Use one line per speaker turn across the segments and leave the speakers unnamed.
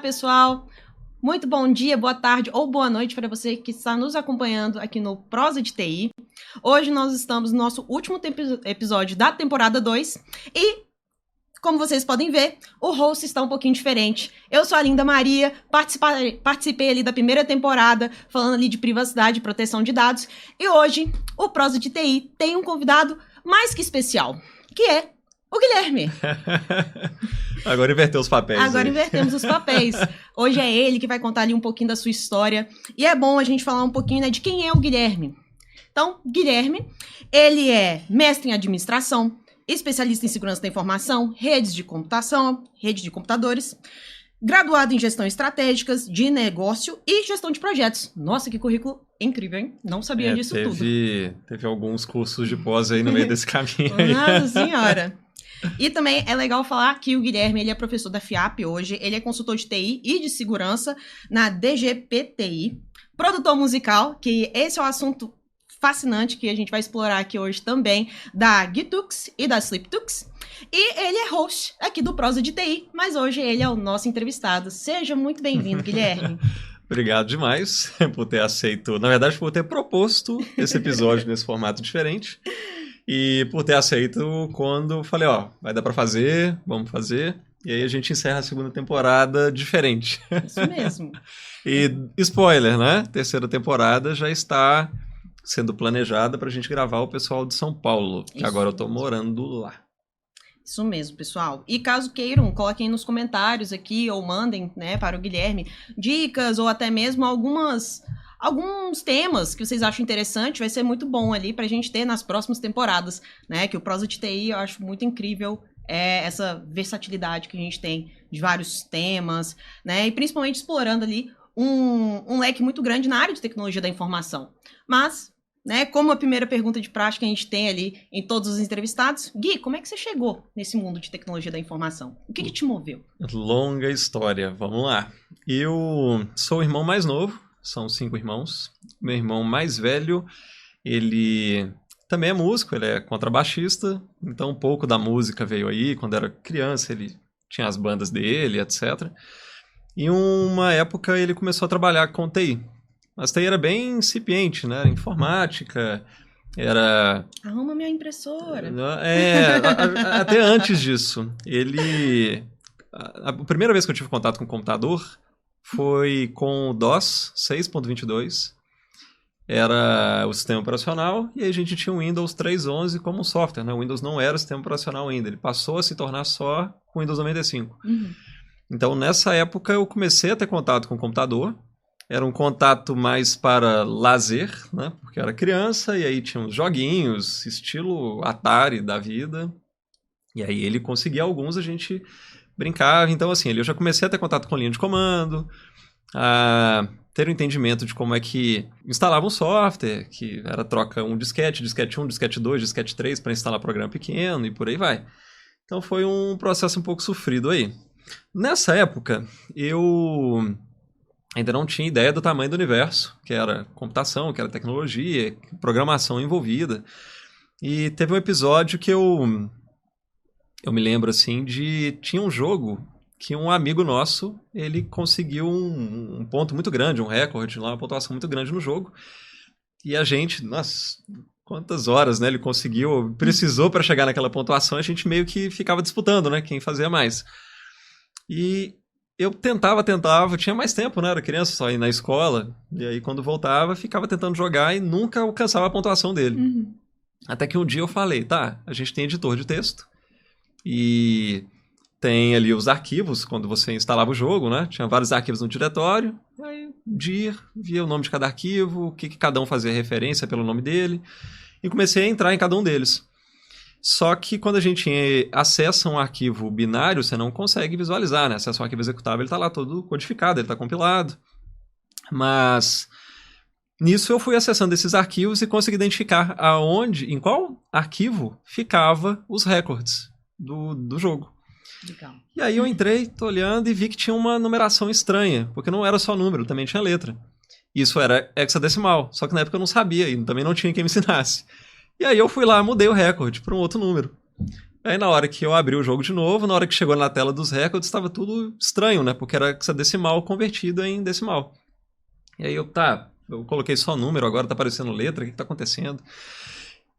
pessoal! Muito bom dia, boa tarde ou boa noite para você que está nos acompanhando aqui no Prosa de TI. Hoje nós estamos no nosso último episódio da temporada 2 e, como vocês podem ver, o host está um pouquinho diferente. Eu sou a Linda Maria, participei ali da primeira temporada, falando ali de privacidade e proteção de dados. E hoje, o Prosa de TI tem um convidado mais que especial, que é o Guilherme.
Agora inverteu os papéis.
Agora invertemos os papéis. Hoje é ele que vai contar ali um pouquinho da sua história. E é bom a gente falar um pouquinho, né, de quem é o Guilherme. Então, Guilherme, ele é mestre em administração, especialista em segurança da informação, redes de computação, rede de computadores, graduado em gestão estratégicas, de negócio e gestão de projetos. Nossa, que currículo incrível, hein? Não sabia disso tudo.
Teve alguns cursos de pós aí no meio desse caminho.
Nossa senhora! E também é legal falar que o Guilherme, ele é professor da FIAP hoje, ele é consultor de TI e de segurança na DGPTI, produtor musical, que esse é o assunto fascinante que a gente vai explorar aqui hoje também, da Gitux e da SleepTux. E ele é host aqui do Prosa de TI, mas hoje ele é o nosso entrevistado. Seja muito bem-vindo, Guilherme.
Obrigado demais por ter aceito, na verdade, por ter proposto esse episódio nesse formato diferente. E por ter aceito quando falei, vai dar pra fazer, vamos fazer. E aí a gente encerra a segunda temporada diferente.
Isso mesmo.
E spoiler, né? Terceira temporada já está sendo planejada pra gente gravar o pessoal de São Paulo, que agora eu tô morando lá.
Isso mesmo, pessoal. E caso queiram, coloquem nos comentários aqui ou mandem, né, para o Guilherme dicas ou até mesmo alguns temas que vocês acham interessante. Vai ser muito bom ali pra gente ter nas próximas temporadas, né? Que o Prosa de TI eu acho muito incrível, essa versatilidade que a gente tem de vários temas, né? E principalmente explorando ali um leque muito grande na área de tecnologia da informação. Mas, né, como a primeira pergunta de prática a gente tem ali em todos os entrevistados, Gui, como é que você chegou nesse mundo de tecnologia da informação? O que te moveu?
Longa história, vamos lá. Eu sou o irmão mais novo, são 5 irmãos. Meu irmão mais velho, ele também é músico, ele é contrabaixista, então um pouco da música veio aí. Quando era criança, ele tinha as bandas dele, etc. E uma época ele começou a trabalhar com TI. Mas TI era bem incipiente, né? Era informática, era...
Arruma minha impressora.
Até antes disso. A primeira vez que eu tive contato com o computador foi com o DOS 6.22. Era o sistema operacional e aí a gente tinha o Windows 3.11 como um software, né? O Windows não era o sistema operacional ainda, ele passou a se tornar só com o Windows 95.
Uhum.
Então, nessa época, eu comecei a ter contato com o computador. Era um contato mais para lazer, né? Porque era criança e aí tinha uns joguinhos, estilo Atari da vida. E aí ele conseguia alguns, a gente brincava. Então, assim, eu já comecei a ter contato com linha de comando, a ter um entendimento de como é que instalava um software, que era troca um disquete 1, disquete 2, disquete 3 para instalar programa pequeno e por aí vai. Então foi um processo um pouco sofrido aí. Nessa época, eu ainda não tinha ideia do tamanho do universo, que era computação, que era tecnologia, programação envolvida. E teve um episódio que eu me lembro assim tinha um jogo que um amigo nosso, ele conseguiu um ponto muito grande, um recorde lá, uma pontuação muito grande no jogo. E a gente, nossa, quantas horas, né, ele precisou para chegar naquela pontuação, a gente meio que ficava disputando, né, quem fazia mais. E eu tentava, tinha mais tempo, né, era criança só ir na escola, e aí quando voltava, ficava tentando jogar e nunca alcançava a pontuação dele.
Uhum.
Até que um dia eu falei, a gente tem editor de texto, e tem ali os arquivos, quando você instalava o jogo, né? Tinha vários arquivos no diretório. Aí, um dia, via o nome de cada arquivo, o que cada um fazia referência pelo nome dele. E comecei a entrar em cada um deles. Só que quando a gente acessa um arquivo binário, você não consegue visualizar, né? Acessa um arquivo executável, ele está lá todo codificado, ele está compilado. Mas nisso eu fui acessando esses arquivos e consegui identificar em qual arquivo ficava os recordes do jogo.
Legal.
E aí eu entrei, tô olhando e vi que tinha uma numeração estranha, porque não era só número, também tinha letra. Isso era hexadecimal, só que na época eu não sabia e também não tinha quem me ensinasse. E aí eu fui lá, mudei o recorde para um outro número. Aí na hora que eu abri o jogo de novo, na hora que chegou na tela dos recordes, estava tudo estranho, né? Porque era hexadecimal convertido em decimal. E aí eu coloquei só número, agora tá aparecendo letra, o que tá acontecendo?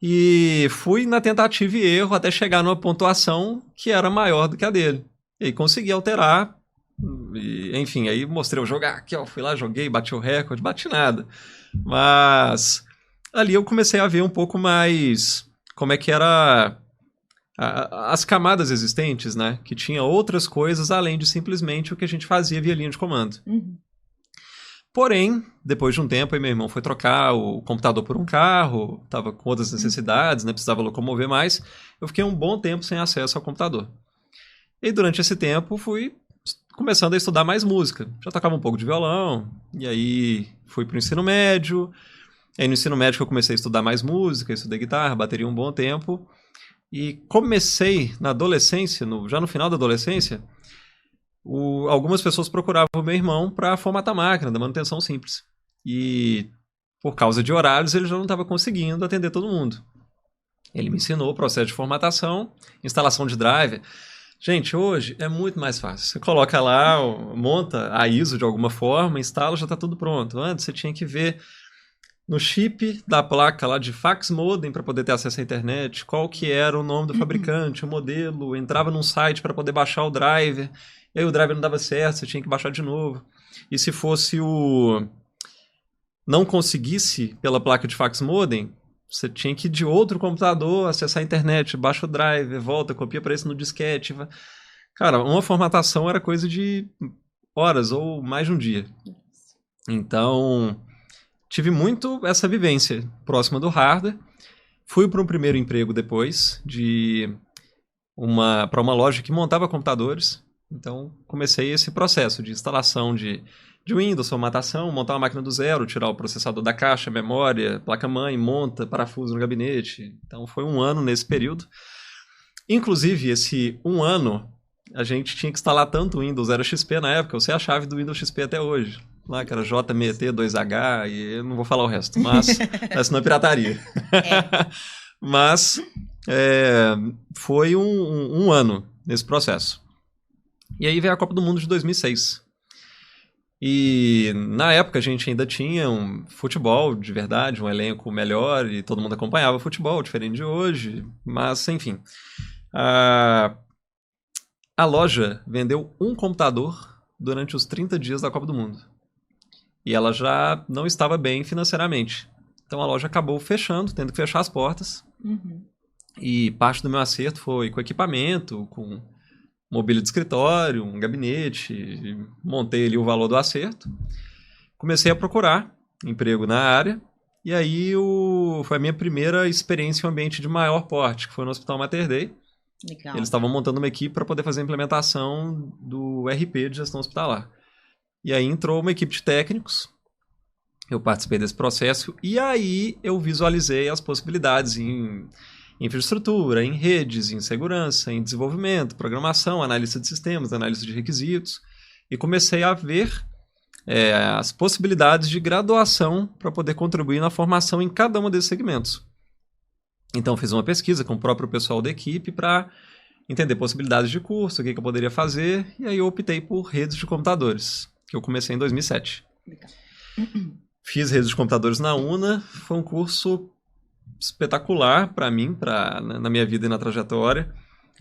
E fui na tentativa e erro até chegar numa pontuação que era maior do que a dele. E aí consegui alterar, e, enfim, aí mostrei o jogo, aqui ó, fui lá, joguei, bati o recorde, bati nada. Mas ali eu comecei a ver um pouco mais como é que era as camadas existentes, né? Que tinha outras coisas além de simplesmente o que a gente fazia via linha de comando.
Uhum.
Porém, depois de um tempo, aí meu irmão foi trocar o computador por um carro, estava com outras necessidades, né? Precisava locomover mais. Eu fiquei um bom tempo sem acesso ao computador. E durante esse tempo fui começando a estudar mais música. Já tocava um pouco de violão, e aí fui para o ensino médio. Aí no ensino médio eu comecei a estudar mais música, estudei guitarra, bateria um bom tempo. E comecei na adolescência, já no final da adolescência, algumas pessoas procuravam o meu irmão para formatar a máquina, da manutenção simples. E por causa de horários, ele já não estava conseguindo atender todo mundo. Ele me ensinou o processo de formatação, instalação de driver. Gente, hoje é muito mais fácil. Você coloca lá, monta a ISO de alguma forma, instala, já está tudo pronto. Antes você tinha que ver no chip da placa lá de fax modem para poder ter acesso à internet, qual que era o nome do fabricante, o modelo, entrava num site para poder baixar o driver, e aí o driver não dava certo, você tinha que baixar de novo. E se fosse não conseguisse pela placa de fax modem, você tinha que ir de outro computador, acessar a internet, baixa o driver, volta, copia para esse no disquete. Cara, uma formatação era coisa de horas ou mais de um dia. Então tive muito essa vivência próxima do hardware. Fui para um primeiro emprego depois, para uma loja que montava computadores. Então, comecei esse processo de instalação de Windows, formatação, montar uma máquina do zero, tirar o processador da caixa, memória, placa-mãe, monta, parafuso no gabinete. Então, foi um ano nesse período. Inclusive, esse um ano, a gente tinha que instalar tanto o Windows, era XP na época, eu sei a chave do Windows XP até hoje. Lá que era JMET2H, e eu não vou falar o resto, mas essa não é pirataria. Mas foi um ano nesse processo. E aí veio a Copa do Mundo de 2006. E na época a gente ainda tinha um futebol de verdade, um elenco melhor, e todo mundo acompanhava futebol, diferente de hoje. Mas, enfim. A loja vendeu um computador durante os 30 dias da Copa do Mundo. E ela já não estava bem financeiramente. Então a loja acabou fechando, tendo que fechar as portas.
Uhum.
E parte do meu acerto foi com equipamento, com mobília de escritório, um gabinete. Montei ali o valor do acerto. Comecei a procurar emprego na área. E aí foi a minha primeira experiência em um ambiente de maior porte, que foi no Hospital Mater Dei.
Legal.
Eles estavam montando uma equipe para poder fazer a implementação do RP de gestão hospitalar. E aí entrou uma equipe de técnicos, eu participei desse processo, e aí eu visualizei as possibilidades em infraestrutura, em redes, em segurança, em desenvolvimento, programação, análise de sistemas, análise de requisitos, e comecei a ver as possibilidades de graduação para poder contribuir na formação em cada um desses segmentos. Então fiz uma pesquisa com o próprio pessoal da equipe para entender possibilidades de curso, o que eu poderia fazer, e aí eu optei por redes de computadores, que eu comecei em 2007.
Legal.
Fiz redes de computadores na UNA, foi um curso espetacular para mim, na minha vida e na trajetória.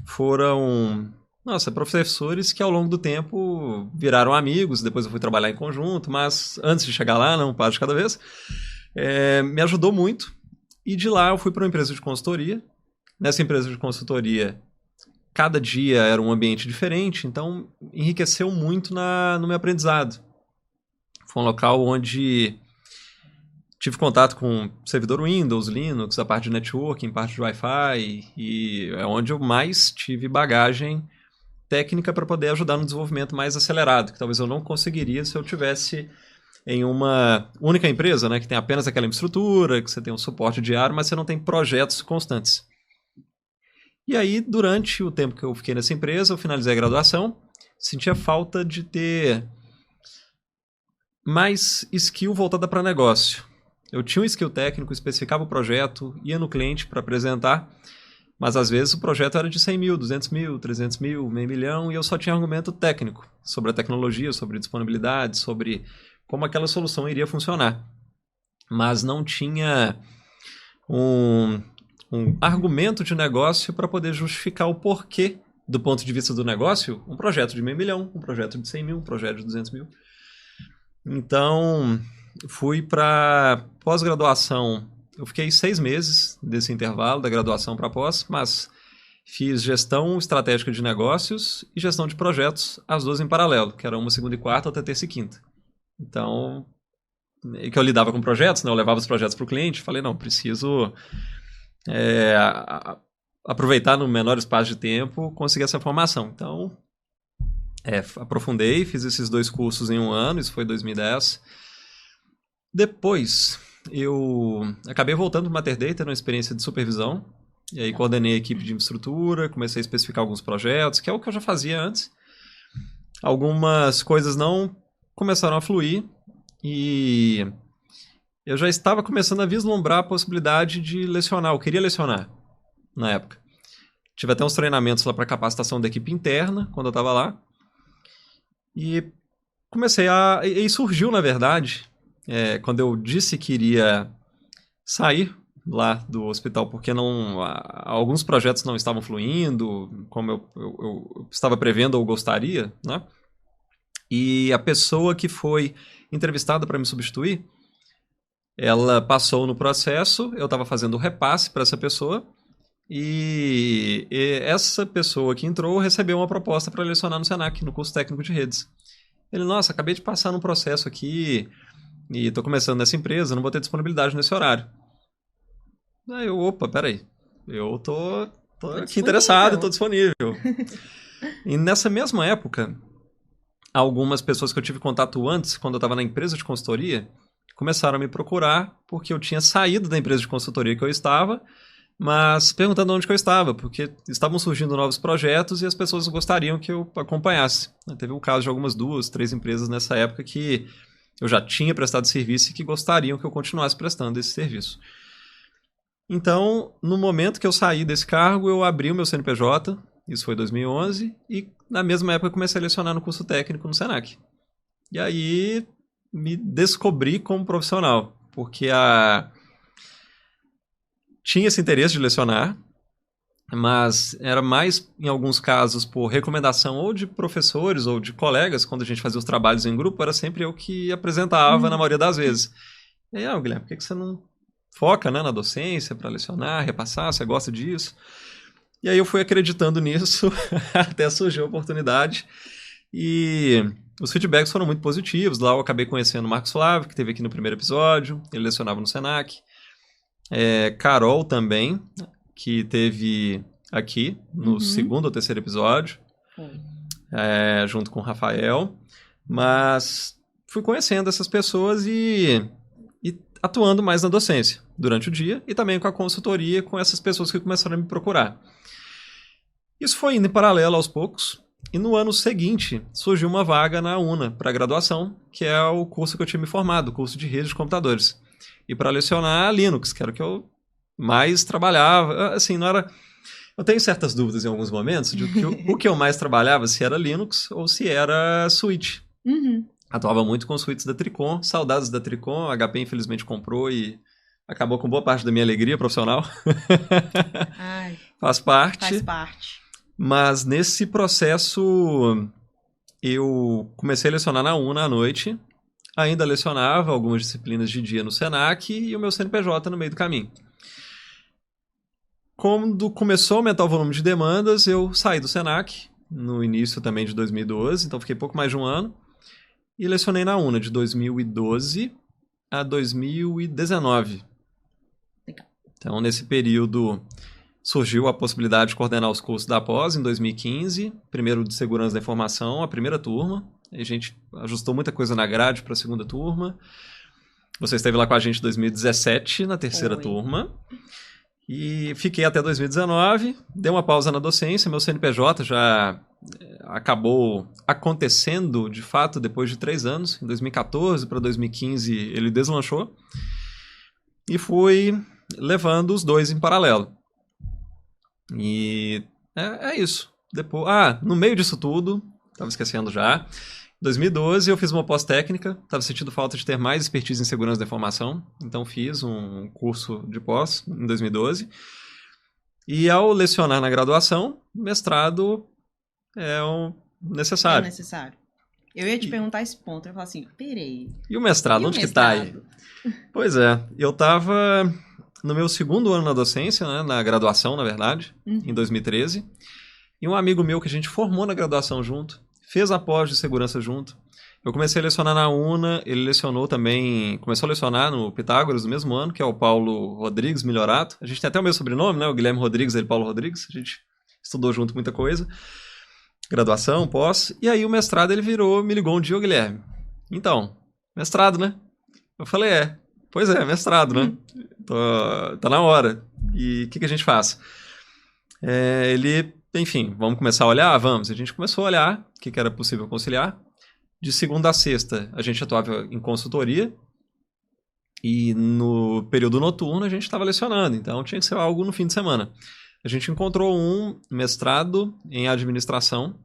Foram, professores que ao longo do tempo viraram amigos, depois eu fui trabalhar em conjunto, mas antes de chegar lá, não passo de cada vez, me ajudou muito. E de lá eu fui para uma empresa de consultoria. Nessa empresa de consultoria, cada dia era um ambiente diferente, então enriqueceu muito no meu aprendizado. Foi um local onde tive contato com servidor Windows, Linux, a parte de networking, parte de Wi-Fi, e é onde eu mais tive bagagem técnica para poder ajudar no desenvolvimento mais acelerado, que talvez eu não conseguiria se eu tivesse em uma única empresa, né, que tem apenas aquela infraestrutura, que você tem um suporte diário, mas você não tem projetos constantes. E aí, durante o tempo que eu fiquei nessa empresa, eu finalizei a graduação, sentia falta de ter mais skill voltada para negócio. Eu tinha um skill técnico, especificava o projeto, ia no cliente para apresentar, Mas às vezes o projeto era de 100 mil, 200 mil, 300 mil, meio milhão, e eu só tinha argumento técnico sobre a tecnologia, sobre disponibilidade, sobre como aquela solução iria funcionar. Mas não tinha um argumento de negócio para poder justificar o porquê, do ponto de vista do negócio, um projeto de meio milhão, um projeto de 100 mil, um projeto de 200 mil. Então, fui para pós-graduação. Eu fiquei 6 meses desse intervalo da graduação para pós, mas fiz gestão estratégica de negócios e gestão de projetos, as duas em paralelo, que era uma segunda e quarta, outra terça e quinta. Então, que eu lidava com projetos, né? Eu levava os projetos para o cliente, falei, não, preciso aproveitar no menor espaço de tempo, conseguir essa formação. Então, aprofundei, fiz esses 2 cursos em 1 ano, isso foi 2010. Depois, eu acabei voltando para o Mater Data, numa experiência de supervisão, e aí coordenei a equipe de infraestrutura, comecei a especificar alguns projetos, que é o que eu já fazia antes. Algumas coisas não começaram a fluir, e eu já estava começando a vislumbrar a possibilidade de lecionar, eu queria lecionar na época. Tive até uns treinamentos lá para capacitação da equipe interna, quando eu estava lá, e comecei e surgiu, na verdade, quando eu disse que iria sair lá do hospital, porque alguns projetos não estavam fluindo, como eu estava prevendo ou gostaria, né? E a pessoa que foi entrevistada para me substituir, ela passou no processo, eu estava fazendo o repasse para essa pessoa, e essa pessoa que entrou recebeu uma proposta para lecionar no Senac, no curso técnico de redes. Ele, nossa, acabei de passar num processo aqui e estou começando nessa empresa, não vou ter disponibilidade nesse horário. Aí eu, opa, peraí, eu tô aqui interessado, estou disponível. E nessa mesma época, algumas pessoas que eu tive contato antes, quando eu estava na empresa de consultoria, começaram a me procurar porque eu tinha saído da empresa de consultoria que eu estava, mas perguntando onde que eu estava, porque estavam surgindo novos projetos e as pessoas gostariam que eu acompanhasse. Teve um caso de algumas 2, 3 empresas nessa época que eu já tinha prestado serviço e que gostariam que eu continuasse prestando esse serviço. Então, no momento que eu saí desse cargo, eu abri o meu CNPJ, isso foi em 2011, e na mesma época eu comecei a lecionar no curso técnico no Senac. E aí me descobri como profissional, porque tinha esse interesse de lecionar, mas era mais, em alguns casos, por recomendação ou de professores ou de colegas, quando a gente fazia os trabalhos em grupo, era sempre eu que apresentava na maioria das vezes. E aí, Guilherme, por que você não foca, né, na docência para lecionar, repassar, você gosta disso? E aí eu fui acreditando nisso até surgiu a oportunidade. E os feedbacks foram muito positivos. Lá eu acabei conhecendo o Marcos Flávio, que esteve aqui no primeiro episódio, ele lecionava no Senac. Carol também, que teve aqui no segundo ou terceiro episódio, junto com o Rafael. Mas fui conhecendo essas pessoas e atuando mais na docência durante o dia e também com a consultoria com essas pessoas que começaram a me procurar. Isso foi indo em paralelo aos poucos. E no ano seguinte surgiu uma vaga na UNA para graduação, que é o curso que eu tinha me formado, o curso de rede de computadores. E para lecionar Linux, que era o que eu mais trabalhava. Assim, não era... Eu tenho certas dúvidas em alguns momentos de o que eu mais trabalhava, se era Linux ou se era Switch. Atuava muito com suítes da Tricom, saudades da Tricom, a HP infelizmente comprou e acabou com boa parte da minha alegria profissional.
Ai,
Faz parte.
Faz parte.
Mas nesse processo eu comecei a lecionar na UNA à noite, ainda lecionava algumas disciplinas de dia no Senac e o meu CNPJ no meio do caminho. Quando começou a aumentar o volume de demandas, eu saí do Senac, no início também de 2012, então fiquei pouco mais de 1 ano, e lecionei na UNA de 2012 a 2019.
Legal.
Então, nesse período, surgiu a possibilidade de coordenar os cursos da pós em 2015, primeiro de segurança da informação, a primeira turma. A gente ajustou muita coisa na grade para a segunda turma. Você esteve lá com a gente em 2017, na terceira turma. E fiquei até 2019, dei uma pausa na docência, meu CNPJ já acabou acontecendo, de fato, depois de 3 anos. Em 2014 para 2015 ele deslanchou. E fui levando os dois em paralelo. E é isso. Depois, no meio disso tudo, estava esquecendo já, em 2012 eu fiz uma pós-técnica, estava sentindo falta de ter mais expertise em segurança da informação, então fiz um curso de pós em 2012. E ao lecionar na graduação, mestrado é necessário.
É necessário. Eu ia te perguntar esse ponto, eu ia falar assim, peraí.
E o mestrado, onde que tá aí? Pois é, eu estava no meu segundo ano na docência, né, na graduação, na verdade, em 2013, e um amigo meu que a gente formou na graduação junto, fez a pós de segurança junto. Eu comecei a lecionar na UNA, ele lecionou também, começou a lecionar no Pitágoras no mesmo ano, que é o Paulo Rodrigues Milhorato. A gente tem até o meu sobrenome, né, o Guilherme Rodrigues, ele Paulo Rodrigues, a gente estudou junto muita coisa. Graduação, pós, e aí o mestrado ele me ligou um dia, Guilherme. Então, mestrado, né? Eu falei, pois é, mestrado, né? Tá na hora. E o que a gente faz? Enfim, vamos começar a olhar? Vamos. A gente começou a olhar o que era possível conciliar. De segunda a sexta, a gente atuava em consultoria. E no período noturno, a gente estava lecionando. Então, tinha que ser algo no fim de semana. A gente encontrou um mestrado em administração.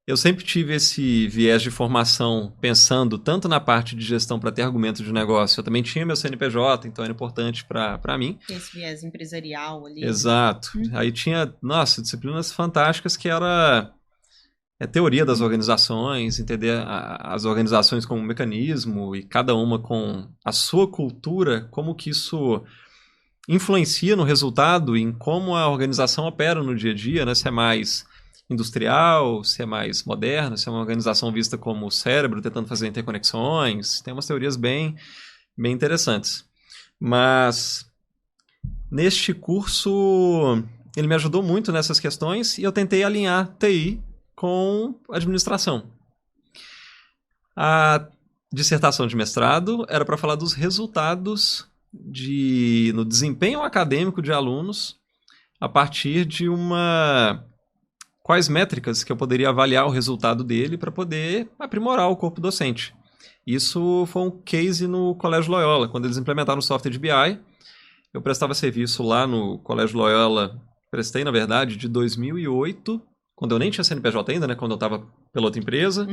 Eu sempre tive esse viés de formação pensando tanto na parte de gestão para ter argumento de negócio. Eu também tinha meu CNPJ, então era importante para mim.
Esse viés empresarial ali.
Exato. Aí tinha, disciplinas fantásticas que era teoria das organizações, entender as organizações como um mecanismo e cada uma com a sua cultura, como que isso influencia no resultado, em como a organização opera no dia a dia, né? Se é mais industrial, se é mais moderna, se é uma organização vista como o cérebro tentando fazer interconexões. Tem umas teorias bem interessantes. Mas neste curso ele me ajudou muito nessas questões e eu tentei alinhar TI com administração. A dissertação de mestrado era para falar dos resultados no desempenho acadêmico de alunos a partir de quais métricas que eu poderia avaliar o resultado dele para poder aprimorar o corpo docente. Isso foi um case no Colégio Loyola, quando eles implementaram o software de BI. Eu prestava serviço lá no Colégio Loyola, prestei, na verdade, de 2008, quando eu nem tinha CNPJ ainda, né? Quando eu estava pela outra empresa.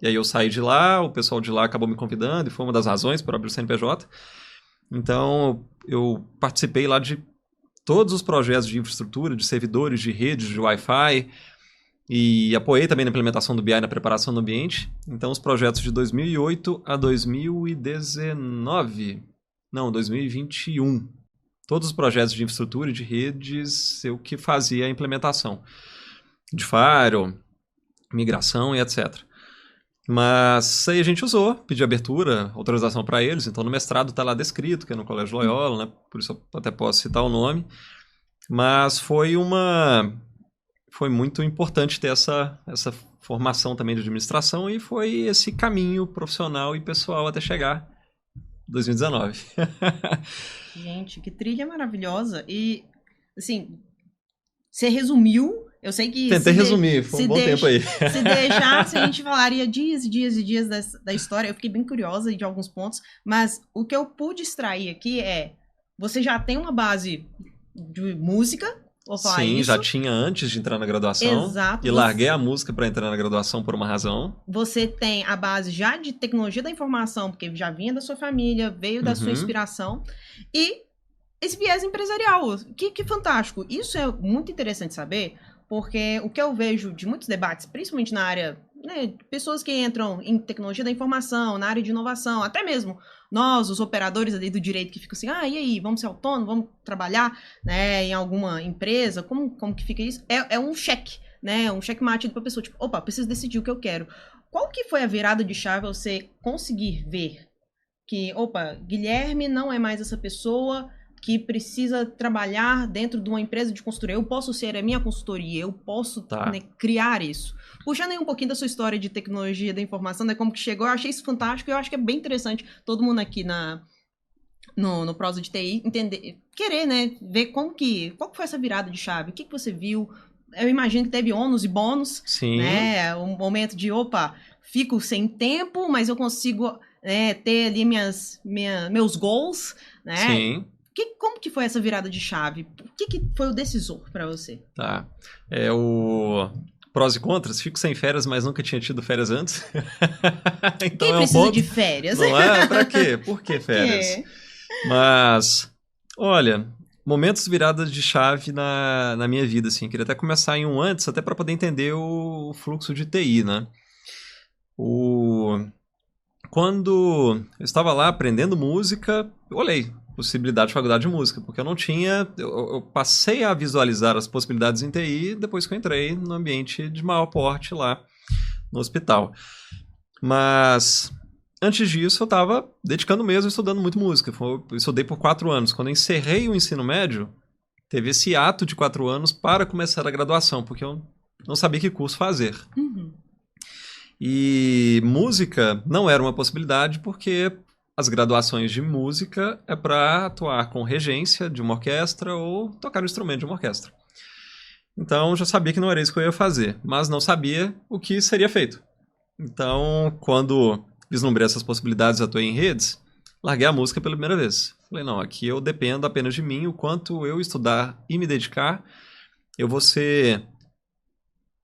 E aí eu saí de lá, o pessoal de lá acabou me convidando e foi uma das razões para abrir o CNPJ. Então, eu participei lá de todos os projetos de infraestrutura, de servidores, de redes, de Wi-Fi, e apoiei também na implementação do BI na preparação do ambiente. Então, os projetos de 2008 a 2021. Todos os projetos de infraestrutura e de redes, eu que fazia a implementação de firewall, migração e etc. Mas aí a gente usou, pedi abertura, autorização para eles, então no mestrado está lá descrito, que é no Colégio Loyola, né? Por isso eu até posso citar o nome. Mas foi muito importante ter essa formação também de administração e foi esse caminho profissional e pessoal até chegar em 2019.
Gente, que trilha maravilhosa. E, assim, você resumiu. Eu sei que...
Tentei resumir, foi um bom tempo aí.
Se deixasse, a gente falaria dias e dias e dias da história. Eu fiquei bem curiosa de alguns pontos. Mas o que eu pude extrair aqui você já tem uma base de música, vou falar
Sim,
isso.
já tinha antes de entrar na graduação.
Exato.
E larguei a música para entrar na graduação por uma razão. Você
tem a base já de tecnologia da informação, porque já vinha da sua família, veio da sua inspiração. E esse viés empresarial, que fantástico. Isso é muito interessante saber, porque o que eu vejo de muitos debates, principalmente na área, né, pessoas que entram em tecnologia da informação, na área de inovação, até mesmo nós, os operadores ali do direito, que ficam assim, e aí, vamos ser autônomos, vamos trabalhar, né, em alguma empresa, como que fica isso? É um cheque, né, um checkmate para a pessoa, tipo, opa, preciso decidir o que eu quero. Qual que foi a virada de chave você conseguir ver que, opa, Guilherme não é mais essa pessoa que precisa trabalhar dentro de uma empresa de consultoria. Eu posso ser a minha consultoria, eu posso criar isso. Puxando aí um pouquinho da sua história de tecnologia da informação, né, como que chegou, eu achei isso fantástico e eu acho que é bem interessante todo mundo aqui no Prosa de TI entender, querer, né, ver qual que foi essa virada de chave, o que você viu. Eu imagino que teve ônus e bônus,
Sim.
Né, um momento de, opa, fico sem tempo, mas eu consigo ter ali meus goals, né?
Sim.
Como que foi essa virada de chave? O que foi o decisor para você?
Tá. O prós e contras. Fico sem férias, mas nunca tinha tido férias antes. Então
Quem precisa de férias?
Não é? Pra quê? Por que férias? Mas, olha, momentos de viradas de chave na minha vida, assim. Queria até começar em um antes, até para poder entender o fluxo de TI, né? Quando eu estava lá aprendendo música, eu olhei possibilidade de faculdade de música, porque eu não tinha... Eu passei a visualizar as possibilidades em TI depois que eu entrei no ambiente de maior porte lá no hospital. Mas antes disso eu estava dedicando mesmo, estudando muito música. Eu estudei por 4 anos. Quando eu encerrei o ensino médio, teve esse ato de 4 anos para começar a graduação, porque eu não sabia que curso fazer.
Uhum.
E música não era uma possibilidade porque as graduações de música é para atuar com regência de uma orquestra ou tocar um instrumento de uma orquestra. Então já sabia que não era isso que eu ia fazer, mas não sabia o que seria feito. Então, quando vislumbrei essas possibilidades, atuei em redes, larguei a música pela primeira vez. Falei, não, aqui eu dependo apenas de mim, o quanto eu estudar e me dedicar, eu vou ser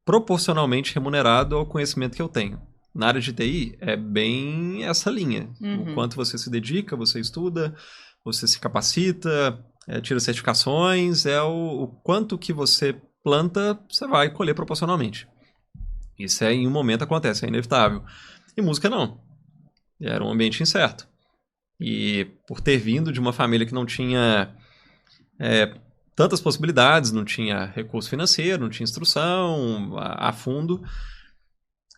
proporcionalmente remunerado ao conhecimento que eu tenho. Na área de TI, é bem essa linha.
Uhum.
O quanto você se dedica, você estuda, você se capacita, tira certificações, o quanto que você planta, você vai colher proporcionalmente. Isso em um momento acontece, é inevitável. E música não. Era um ambiente incerto. E por ter vindo de uma família que não tinha tantas possibilidades, não tinha recurso financeiro, não tinha instrução a fundo,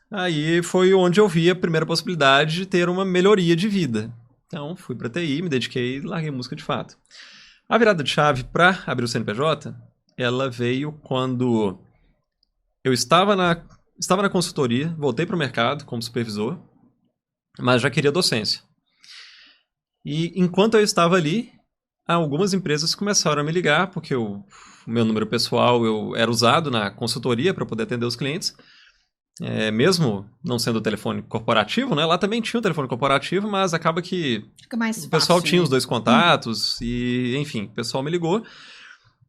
aí foi onde eu vi a primeira possibilidade de ter uma melhoria de vida. Então fui para TI, me dediquei e larguei música de fato. A virada de chave para abrir o CNPJ, ela veio quando eu estava na consultoria, voltei para o mercado como supervisor, mas já queria docência. E enquanto eu estava ali, algumas empresas começaram a me ligar, porque o meu número pessoal era usado na consultoria para poder atender os clientes. Mesmo não sendo o telefone corporativo, né? Lá também tinha o telefone corporativo, mas acaba que
fica mais
o pessoal
fácil,
tinha
né?
os 2 contatos e, enfim, o pessoal me ligou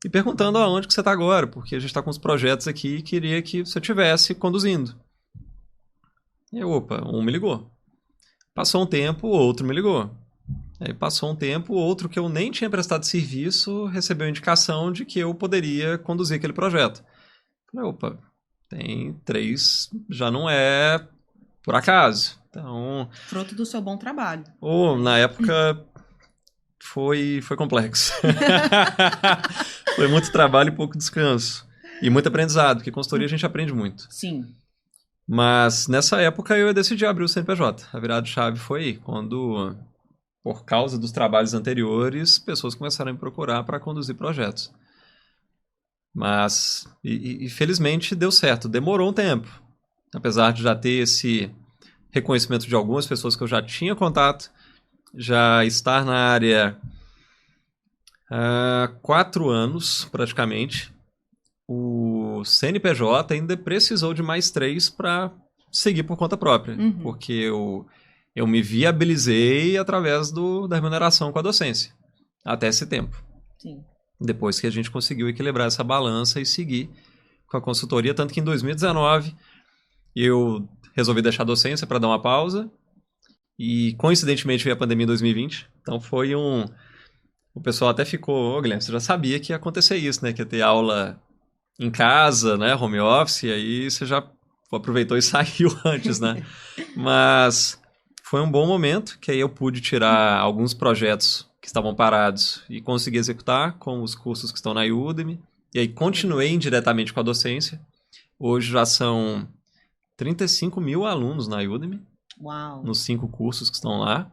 e perguntando aonde que você está agora, porque a gente está com uns projetos aqui e queria que você estivesse conduzindo. E eu, um me ligou. Passou um tempo, o outro me ligou. Aí passou um tempo, o outro que eu nem tinha prestado serviço recebeu a indicação de que eu poderia conduzir aquele projeto. Falei, tem 3, já não é por acaso. Então,
fruto do seu bom trabalho.
Na época foi complexo. Foi muito trabalho e pouco descanso. E muito aprendizado, porque consultoria a gente aprende muito.
Sim.
Mas nessa época eu decidi abrir o CNPJ. A virada de chave foi aí, quando, por causa dos trabalhos anteriores, pessoas começaram a me procurar para conduzir projetos. Mas, e felizmente deu certo. Demorou um tempo. Apesar de já ter esse reconhecimento de algumas pessoas que eu já tinha contato, já estar na área há 4 anos, praticamente, o CNPJ ainda precisou de mais 3 para seguir por conta própria.
Uhum.
Porque eu me viabilizei através da remuneração com a docência. Até esse tempo.
Sim.
Depois que a gente conseguiu equilibrar essa balança e seguir com a consultoria, tanto que em 2019 eu resolvi deixar a docência para dar uma pausa e coincidentemente veio a pandemia em 2020, então foi o pessoal até ficou, Guilherme, você já sabia que ia acontecer isso, né, que ia ter aula em casa, né, home office, e aí você já aproveitou e saiu antes, né, mas foi um bom momento, que aí eu pude tirar alguns projetos que estavam parados e consegui executar com os cursos que estão na Udemy. E aí continuei indiretamente com a docência. Hoje já são 35 mil alunos na Udemy.
Uau.
Nos 5 cursos que estão lá.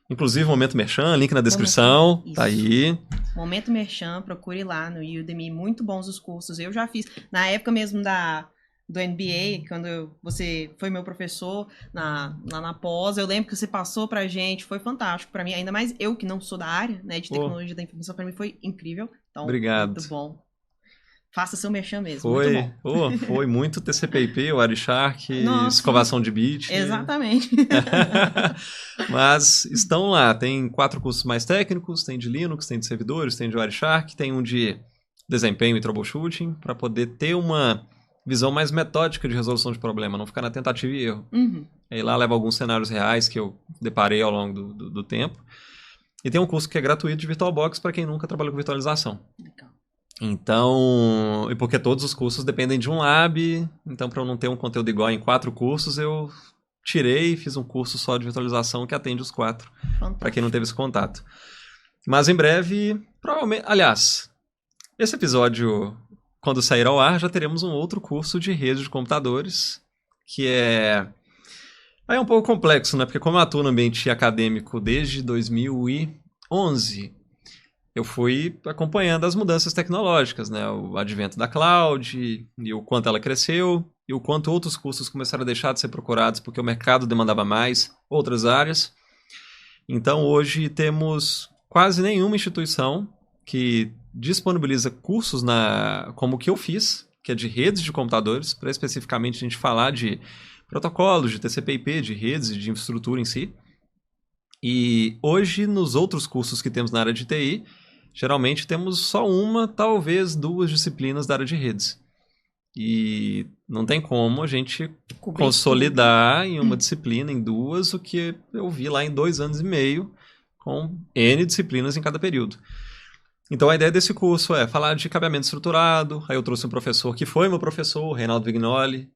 Inclusive, Momento Merchan, link na descrição. Tá aí.
Momento Merchan, procure lá no Udemy. Muito bons os cursos. Eu já fiz. Na época mesmo do MBA, quando você foi meu professor lá na pós, eu lembro que você passou pra gente, foi fantástico pra mim, ainda mais eu que não sou da área, né, de tecnologia da informação, pra mim foi incrível. Então,
obrigado.
Muito bom. Faça seu merchan mesmo, muito bom.
Foi muito TCP/IP, Wireshark, escovação de bit.
Exatamente.
Mas estão lá, tem 4 cursos mais técnicos, tem de Linux, tem de servidores, tem de Wireshark, tem um de desempenho e troubleshooting, para poder ter uma visão mais metódica de resolução de problema, não ficar na tentativa e erro. Aí lá leva alguns cenários reais que eu deparei ao longo do tempo. E tem um curso que é gratuito de VirtualBox para quem nunca trabalhou com virtualização.
Legal.
Então, e porque todos os cursos dependem de um lab, então para eu não ter um conteúdo igual em 4 cursos, eu tirei e fiz um curso só de virtualização que atende os 4, para quem não teve esse contato. Mas em breve, provavelmente, aliás, esse episódio, quando sair ao ar, já teremos um outro curso de rede de computadores, que é um pouco complexo, né? Porque como eu atuo no ambiente acadêmico desde 2011, eu fui acompanhando as mudanças tecnológicas, né? O advento da cloud, e o quanto ela cresceu, e o quanto outros cursos começaram a deixar de ser procurados porque o mercado demandava mais outras áreas. Então, hoje temos quase nenhuma instituição que disponibiliza cursos como o que eu fiz, que é de redes de computadores, para especificamente a gente falar de protocolos, de TCP/IP, de redes e de infraestrutura em si. E hoje, nos outros cursos que temos na área de TI, geralmente temos só uma, talvez 2 disciplinas da área de redes. E não tem como a gente consolidar em uma disciplina, em 2, o que eu vi lá em 2 anos e meio, com N disciplinas em cada período. Então a ideia desse curso é falar de cabeamento estruturado. Aí eu trouxe um professor que foi meu professor, o Reinaldo Vignoli,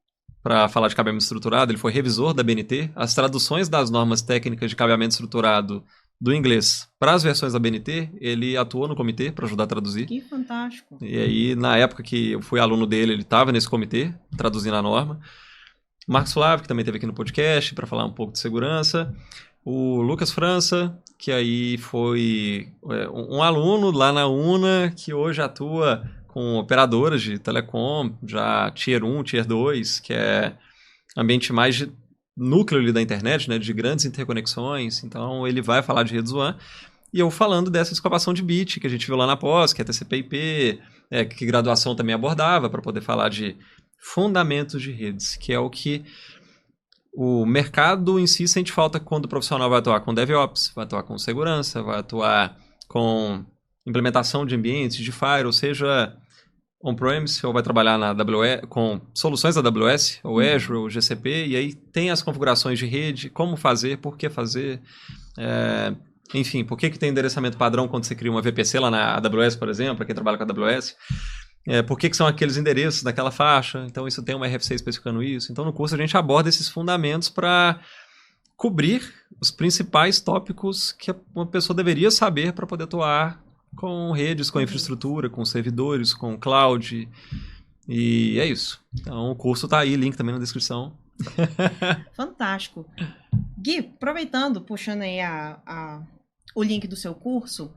para falar de cabeamento estruturado. Ele foi revisor da BNT. As traduções das normas técnicas de cabeamento estruturado do inglês para as versões da BNT, ele atuou no comitê para ajudar a traduzir.
Que fantástico.
E aí, na época que eu fui aluno dele, ele estava nesse comitê, traduzindo a norma. Marcos Flávio, que também esteve aqui no podcast para falar um pouco de segurança. O Lucas França, que aí foi um aluno lá na UNA, que hoje atua com operadoras de telecom, já Tier 1, Tier 2, que é ambiente mais de núcleo ali da internet, né, de grandes interconexões. Então, ele vai falar de redes WAN. E eu falando dessa escovação de bit, que a gente viu lá na pós, que é TCP/IP, que graduação também abordava, para poder falar de fundamentos de redes, que é o que o mercado em si sente falta quando o profissional vai atuar com DevOps, vai atuar com segurança, vai atuar com implementação de ambientes, de firewall, seja on-premise ou vai trabalhar na AWS, com soluções da AWS, ou Azure, ou GCP, e aí tem as configurações de rede, como fazer, por que fazer, enfim, por que tem endereçamento padrão quando você cria uma VPC lá na AWS, por exemplo, para quem trabalha com a AWS, por que são aqueles endereços daquela faixa, então isso tem uma RFC especificando isso. Então no curso a gente aborda esses fundamentos para cobrir os principais tópicos que uma pessoa deveria saber para poder atuar com redes, com infraestrutura, com servidores, com cloud, e é isso. Então o curso está aí, link também na descrição.
Fantástico. Gui, aproveitando, puxando aí o link do seu curso,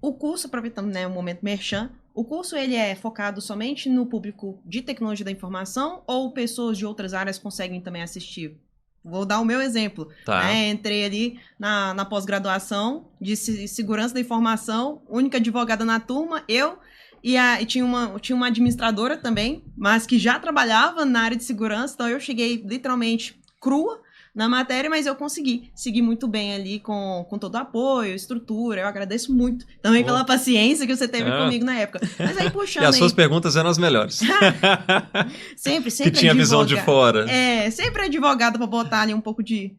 o curso, aproveitando, né, o momento merchan, o curso ele é focado somente no público de tecnologia da informação ou pessoas de outras áreas conseguem também assistir? Vou dar o meu exemplo.
Tá.
Né? Entrei ali na pós-graduação de segurança da informação, única advogada na turma, eu e tinha uma administradora também, mas que já trabalhava na área de segurança, então eu cheguei literalmente crua na matéria, mas eu consegui seguir muito bem ali com todo o apoio, estrutura. Eu agradeço muito também pela paciência que você teve comigo na época. Mas aí puxando
e as suas perguntas eram as melhores.
sempre
que tinha visão de fora.
Sempre advogada para botar ali um pouco de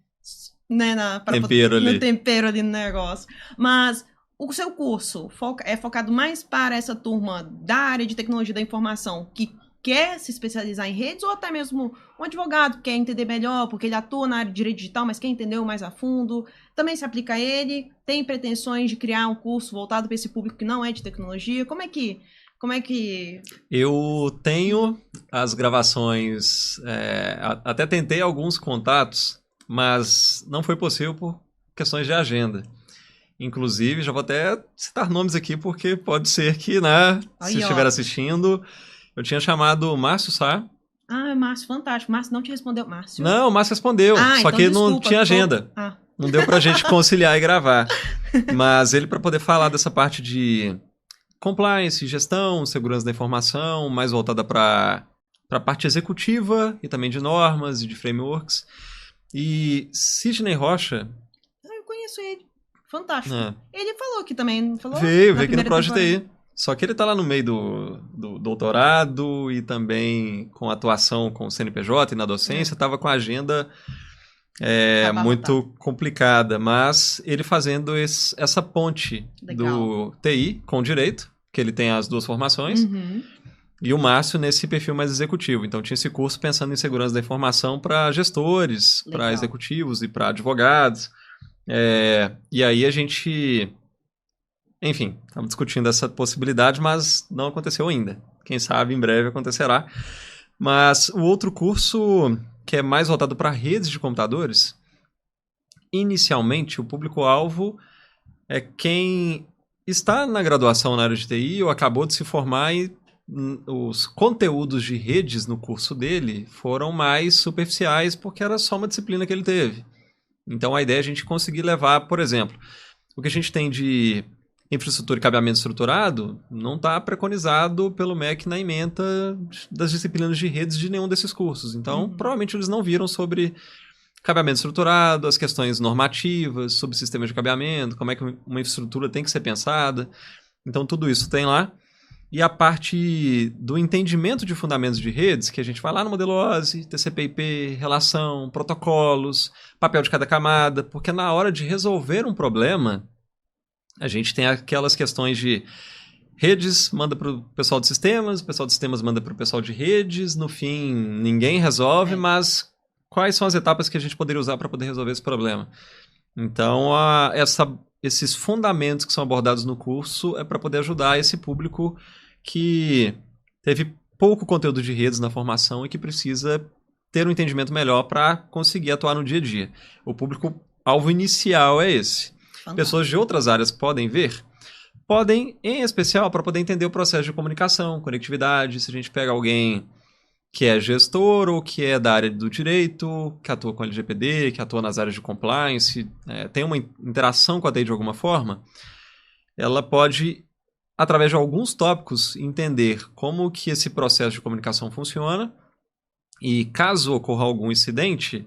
tempero
ali no negócio. Mas o seu curso é focado mais para essa turma da área de tecnologia da informação que quer se especializar em redes, ou até mesmo um advogado que quer entender melhor, porque ele atua na área de direito digital, mas quer entender mais a fundo, também se aplica a ele, tem pretensões de criar um curso voltado para esse público que não é de tecnologia, como é que...
Eu tenho as gravações, até tentei alguns contatos, mas não foi possível por questões de agenda. Inclusive, já vou até citar nomes aqui, porque pode ser que, se estiver assistindo... Eu tinha chamado o Márcio Sá.
Márcio, fantástico. Márcio não te respondeu, Márcio?
Não, o Márcio respondeu, só então que desculpa, não tinha agenda. Não deu pra gente conciliar e gravar. Mas ele, para poder falar dessa parte de compliance, gestão, segurança da informação, mais voltada para a parte executiva e também de normas e de frameworks. E Sidney Rocha...
Eu conheço ele. Fantástico.
É.
Ele falou aqui também, falou?
Veio aqui no Project TI. Só que ele tá lá no meio do doutorado e também com atuação com o CNPJ e na docência, tava com a agenda muito complicada, mas ele fazendo essa ponte do TI com o direito, que ele tem as duas formações, e o Márcio nesse perfil mais executivo. Então tinha esse curso pensando em segurança da informação para gestores, para executivos e para advogados. E aí a gente... Enfim, estamos discutindo essa possibilidade, mas não aconteceu ainda. Quem sabe em breve acontecerá. Mas o outro curso, que é mais voltado para redes de computadores, inicialmente o público-alvo é quem está na graduação na área de TI ou acabou de se formar e os conteúdos de redes no curso dele foram mais superficiais porque era só uma disciplina que ele teve. Então a ideia é a gente conseguir levar, por exemplo, o que a gente tem de infraestrutura e cabeamento estruturado não está preconizado pelo MEC na ementa das disciplinas de redes de nenhum desses cursos. Então, provavelmente eles não viram sobre cabeamento estruturado, as questões normativas, sobre sistemas de cabeamento, como é que uma infraestrutura tem que ser pensada. Então, tudo isso tem lá. E a parte do entendimento de fundamentos de redes, que a gente vai lá no modelo OSI, TCP/IP, relação, protocolos, papel de cada camada, porque na hora de resolver um problema, a gente tem aquelas questões de redes, manda para o pessoal de sistemas, o pessoal de sistemas manda para o pessoal de redes, no fim ninguém resolve, mas quais são as etapas que a gente poderia usar para poder resolver esse problema? Então, esses fundamentos que são abordados no curso é para poder ajudar esse público que teve pouco conteúdo de redes na formação e que precisa ter um entendimento melhor para conseguir atuar no dia a dia. O público-alvo inicial é esse. Pessoas de outras áreas podem ver? Podem, em especial, para poder entender o processo de comunicação, conectividade. Se a gente pega alguém que é gestor ou que é da área do direito, que atua com LGPD, que atua nas áreas de compliance, tem uma interação com a TI de alguma forma, ela pode, através de alguns tópicos, entender como que esse processo de comunicação funciona e, caso ocorra algum incidente...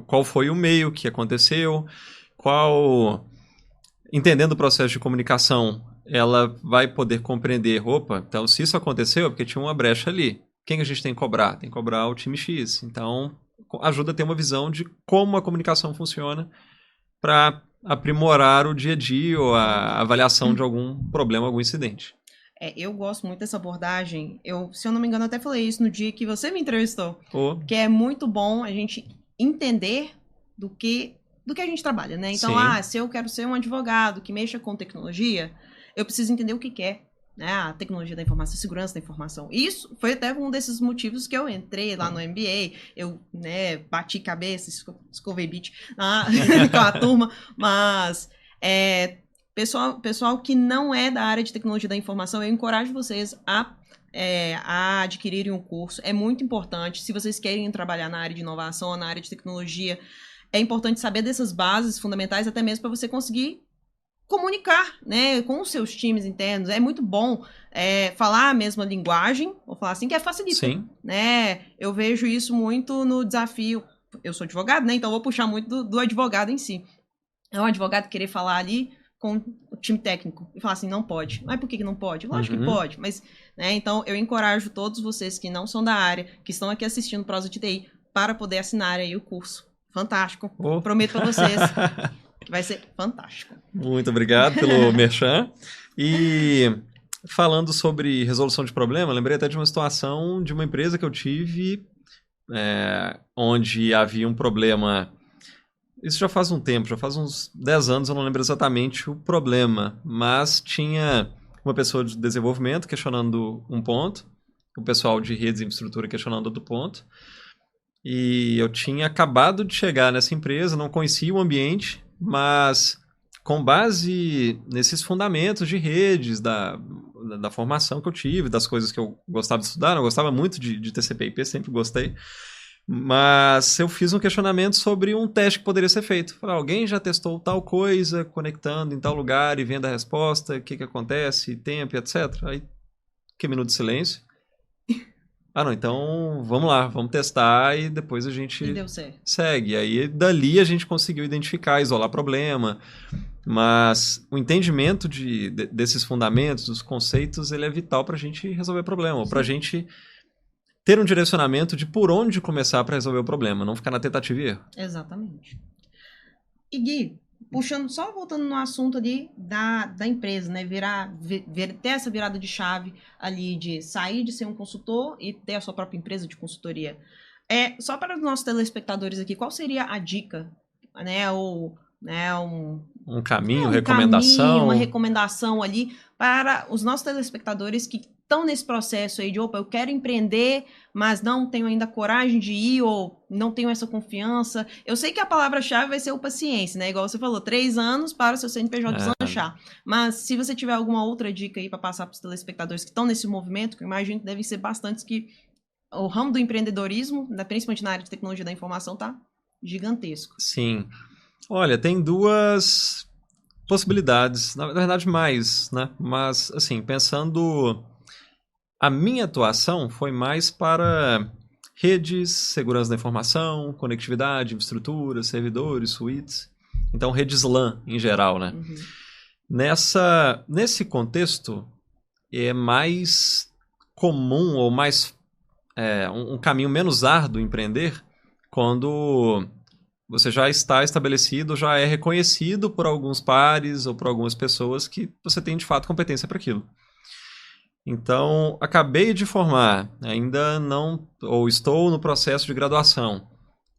qual foi o meio que aconteceu, entendendo o processo de comunicação, ela vai poder compreender, então se isso aconteceu é porque tinha uma brecha ali. Quem que a gente tem que cobrar? Tem que cobrar o time X. Então, ajuda a ter uma visão de como a comunicação funciona para aprimorar o dia a dia ou a avaliação de algum problema, algum incidente.
Eu gosto muito dessa abordagem. Se eu não me engano, até falei isso no dia que você me entrevistou. Que é muito bom a gente entender do que a gente trabalha, né? Então, se eu quero ser um advogado que mexa com tecnologia, eu preciso entender o que é, né? A tecnologia da informação, a segurança da informação. Isso foi até um desses motivos que eu entrei lá no MBA. Eu, bati cabeça, escovei beat com a turma, mas... Pessoal que não é da área de tecnologia da informação, eu encorajo vocês a adquirirem um curso. É muito importante. Se vocês querem trabalhar na área de inovação ou na área de tecnologia, é importante saber dessas bases fundamentais, até mesmo para você conseguir comunicar, né, com os seus times internos. É muito bom falar a mesma linguagem, vou falar assim, que facilita.
Sim.
Né? Eu vejo isso muito no desafio. Eu sou advogado, né? Então eu vou puxar muito do advogado em si. É um advogado querer falar ali com o time técnico e falar assim, não pode. Mas por que não pode? Lógico que pode, mas, então eu encorajo todos vocês que não são da área, que estão aqui assistindo Prosa de TI, para poder assinar aí o curso. Fantástico. Prometo para vocês que vai ser fantástico.
Muito obrigado pelo merchan. E falando sobre resolução de problema, lembrei até de uma situação de uma empresa que eu tive, onde havia um problema. Isso já faz um tempo, já faz uns 10 anos, eu não lembro exatamente o problema, mas tinha uma pessoa de desenvolvimento questionando um ponto, o pessoal de redes e infraestrutura questionando outro ponto, e eu tinha acabado de chegar nessa empresa, não conhecia o ambiente, mas com base nesses fundamentos de redes, da formação que eu tive, das coisas que eu gostava de estudar, eu gostava muito de TCP/IP, sempre gostei, Mas eu fiz um questionamento sobre um teste que poderia ser feito. Falei, alguém já testou tal coisa, conectando em tal lugar e vendo a resposta, o que acontece, tempo, etc. Aí, que minuto de silêncio. Ah, não, então vamos lá, vamos testar e depois a gente
E deu certo.
segue. Aí dali a gente conseguiu identificar, isolar problema, mas o entendimento desses fundamentos, dos conceitos, ele é vital para a gente resolver problema, ou para a gente ter um direcionamento de por onde começar para resolver o problema, não ficar na tentativa e erro.
Exatamente. E Gui, só voltando no assunto ali da empresa, né? Ter essa virada de chave ali de sair de ser um consultor e ter a sua própria empresa de consultoria. Só para os nossos telespectadores aqui, qual seria a dica, né? Ou né,
um caminho, recomendação.
Uma recomendação ali para os nossos telespectadores que estão nesse processo aí de, opa, eu quero empreender, mas não tenho ainda coragem de ir ou não tenho essa confiança. Eu sei que a palavra-chave vai ser o paciência, né? Igual você falou, 3 anos para o seu CNPJ deslanchar. Mas se você tiver alguma outra dica aí para passar para os telespectadores que estão nesse movimento, que eu imagino que devem ser bastantes, que o ramo do empreendedorismo, principalmente na área de tecnologia da informação, tá gigantesco.
Sim. Olha, tem 2 possibilidades, na verdade mais, né? Mas, assim, pensando... A minha atuação foi mais para redes, segurança da informação, conectividade, infraestrutura, servidores, suítes. Então, redes LAN em geral, né?
Uhum.
Nesse contexto, é mais comum ou mais um caminho menos árduo empreender quando você já está estabelecido, já é reconhecido por alguns pares ou por algumas pessoas que você tem de fato competência para aquilo. Então, acabei de formar, ainda não, ou estou no processo de graduação,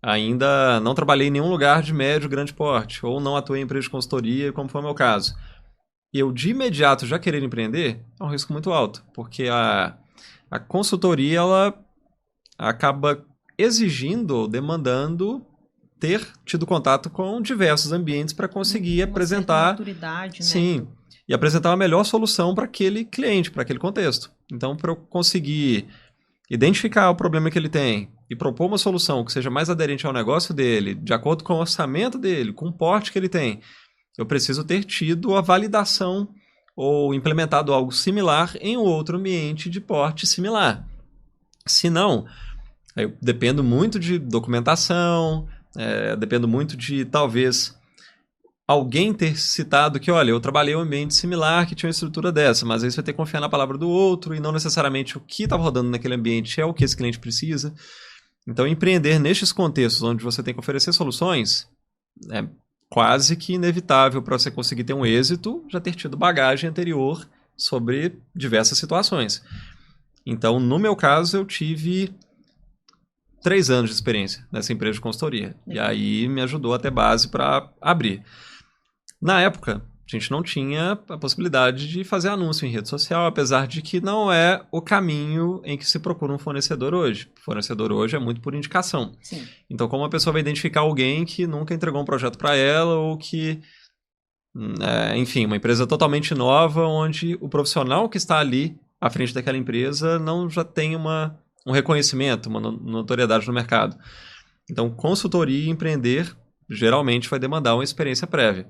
ainda não trabalhei em nenhum lugar de médio, grande porte, ou não atuei em empresa de consultoria, como foi o meu caso. Eu, de imediato, já querer empreender é um risco muito alto, porque a consultoria, ela acaba exigindo ou demandando ter tido contato com diversos ambientes para conseguir apresentar...
maturidade, né?
Sim. E apresentar uma melhor solução para aquele cliente, para aquele contexto. Então, para eu conseguir identificar o problema que ele tem e propor uma solução que seja mais aderente ao negócio dele, de acordo com o orçamento dele, com o porte que ele tem, eu preciso ter tido a validação ou implementado algo similar em outro ambiente de porte similar. Se não, eu dependo muito de documentação, dependo muito de, talvez... alguém ter citado que, olha, eu trabalhei em um ambiente similar que tinha uma estrutura dessa, mas aí você vai ter que confiar na palavra do outro e não necessariamente o que estava rodando naquele ambiente é o que esse cliente precisa. Então, empreender nestes contextos onde você tem que oferecer soluções é quase que inevitável para você conseguir ter um êxito, já ter tido bagagem anterior sobre diversas situações. Então, no meu caso, eu tive 3 anos de experiência nessa empresa de consultoria. E aí me ajudou a ter base para abrir. Na época, a gente não tinha a possibilidade de fazer anúncio em rede social, apesar de que não é o caminho em que se procura um fornecedor hoje. O fornecedor hoje é muito por indicação.
Sim.
Então, como a pessoa vai identificar alguém que nunca entregou um projeto para ela ou que, enfim, uma empresa totalmente nova onde o profissional que está ali à frente daquela empresa não já tem um reconhecimento, uma notoriedade no mercado. Então, consultoria e empreender geralmente vai demandar uma experiência prévia.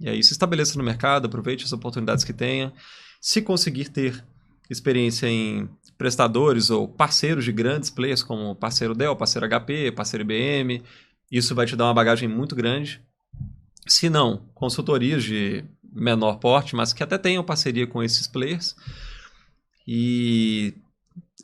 E aí se estabeleça no mercado, aproveite as oportunidades que tenha. Se conseguir ter experiência em prestadores ou parceiros de grandes players, como parceiro Dell, parceiro HP, parceiro IBM, isso vai te dar uma bagagem muito grande. Se não, consultorias de menor porte, mas que até tenham parceria com esses players. E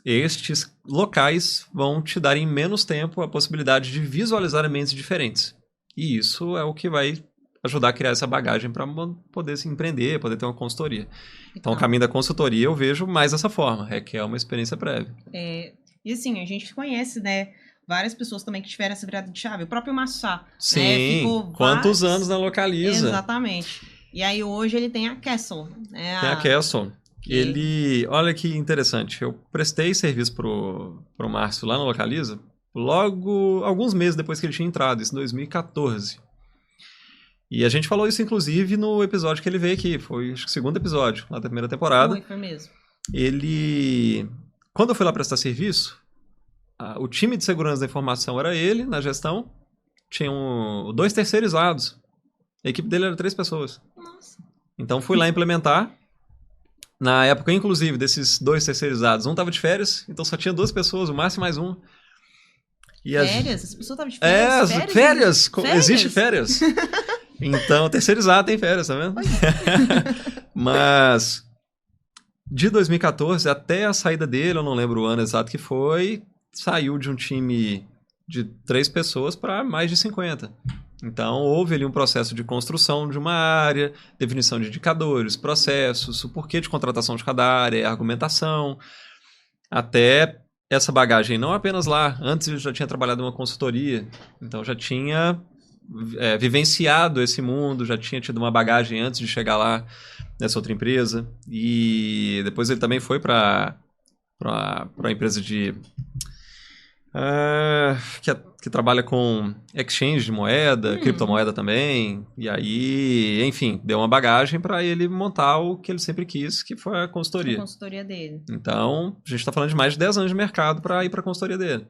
estes locais vão te dar em menos tempo a possibilidade de visualizar ambientes diferentes. E isso é o que vai ajudar a criar essa bagagem para poder se empreender, poder ter uma consultoria. Então, o caminho da consultoria eu vejo mais dessa forma, requer uma experiência prévia.
E assim, a gente conhece, né, várias pessoas também que tiveram essa virada de chave. O próprio Massá.
Sim,
né, ficou
quantos anos na Localiza.
Exatamente. E aí hoje ele tem a Castle. Né,
tem a Castle. Olha que interessante, eu prestei serviço pro Márcio lá na Localiza, logo, alguns meses depois que ele tinha entrado, isso em 2014. E a gente falou isso, inclusive, no episódio que ele veio aqui. Foi, acho que o 2º episódio, lá da 1ª temporada.
Foi mesmo.
Quando eu fui lá prestar serviço, o time de segurança da informação era ele, na gestão. Tinham 2 terceirizados. A equipe dele era 3 pessoas.
Nossa.
Então fui lá implementar. Na época, inclusive, desses 2 terceirizados, um estava de férias, então só tinha 2 pessoas, o máximo mais um. E
férias? Essa pessoa estava de férias?
Férias! Existe férias. Então, terceirizado tem férias, tá vendo? Mas, de 2014 até a saída dele, eu não lembro o ano exato que foi, saiu de um time de 3 pessoas para mais de 50. Então, houve ali um processo de construção de uma área, definição de indicadores, processos, o porquê de contratação de cada área, argumentação, até essa bagagem, não apenas lá. Antes eu já tinha trabalhado em uma consultoria, então já tinha vivenciado esse mundo, já tinha tido uma bagagem antes de chegar lá nessa outra empresa. E depois ele também foi para a empresa de... que trabalha com exchange de moeda, criptomoeda também. E aí, enfim, deu uma bagagem para ele montar o que ele sempre quis, que foi a consultoria.
A consultoria dele.
Então, a gente está falando de mais de 10 anos de mercado para ir para a consultoria dele.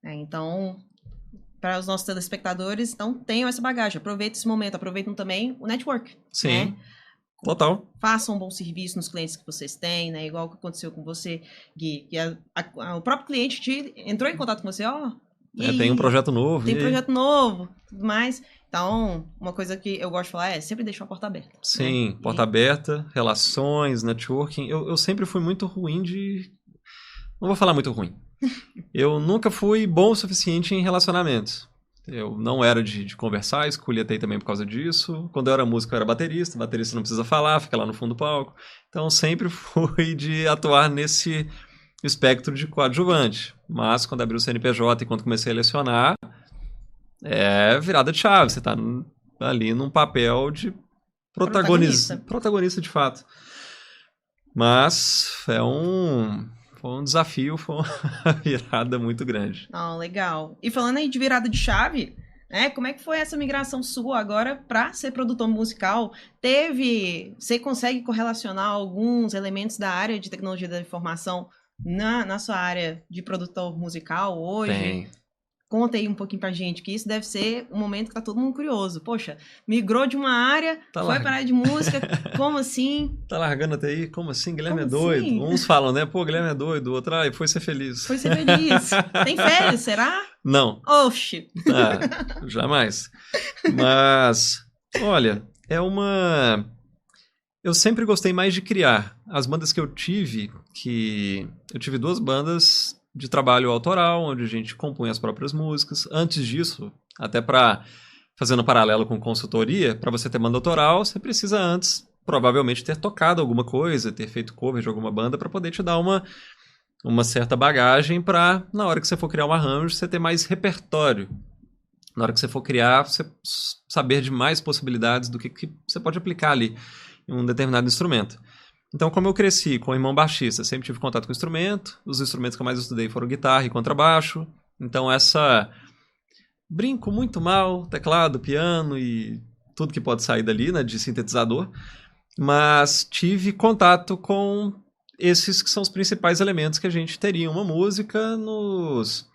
Então, para os nossos telespectadores, não tenham essa bagagem. Aproveitem esse momento, aproveitem também o network.
Sim.
Né?
Total.
Façam um bom serviço nos clientes que vocês têm, né? Igual o que aconteceu com você, Gui. Que o próprio cliente entrou em contato com você,
tem um projeto novo.
Tem um projeto novo, tudo mais. Então, uma coisa que eu gosto de falar é sempre deixar a porta aberta.
Sim, né? Porta aberta, relações, networking. Eu sempre fui muito ruim de... Não vou falar muito ruim. Eu nunca fui bom o suficiente em relacionamentos. Eu não era de conversar, escolhi até também por causa disso. Quando eu era músico, eu era baterista. Baterista não precisa falar, fica lá no fundo do palco. Então, sempre fui de atuar nesse espectro de coadjuvante. Mas, quando abri o CNPJ e quando comecei a lecionar, é virada de chave. Você está ali num papel de protagonista de fato. Mas foi um desafio, foi uma virada muito grande.
Legal. E falando aí de virada de chave, né? Como é que foi essa migração sua agora para ser produtor musical? Você consegue correlacionar alguns elementos da área de tecnologia da informação na sua área de produtor musical hoje?
Tem.
Conta aí um pouquinho pra gente, que isso deve ser um momento que tá todo mundo curioso. Poxa, migrou de uma área, foi para a área de música, como assim?
Tá largando até aí? Como assim? Guilherme é doido.
Assim?
Uns falam, né? Pô, Guilherme é doido. O outro, foi ser feliz.
Foi ser feliz. Tem férias, será?
Não.
Oxi.
Jamais. Mas, olha, eu sempre gostei mais de criar. As bandas que eu tive 2 bandas de trabalho autoral, onde a gente compunha as próprias músicas. Antes disso, até fazendo paralelo com consultoria, para você ter banda autoral, você precisa antes, provavelmente, ter tocado alguma coisa, ter feito cover de alguma banda, para poder te dar uma certa bagagem para, na hora que você for criar um arranjo, você ter mais repertório. Na hora que você for criar, você saber de mais possibilidades do que você pode aplicar ali em um determinado instrumento. Então, como eu cresci com o irmão baixista, sempre tive contato com o instrumento. Os instrumentos que eu mais estudei foram guitarra e contrabaixo. Então, brinco muito mal, teclado, piano e tudo que pode sair dali, né, de sintetizador. Mas tive contato com esses que são os principais elementos que a gente teria em uma música nos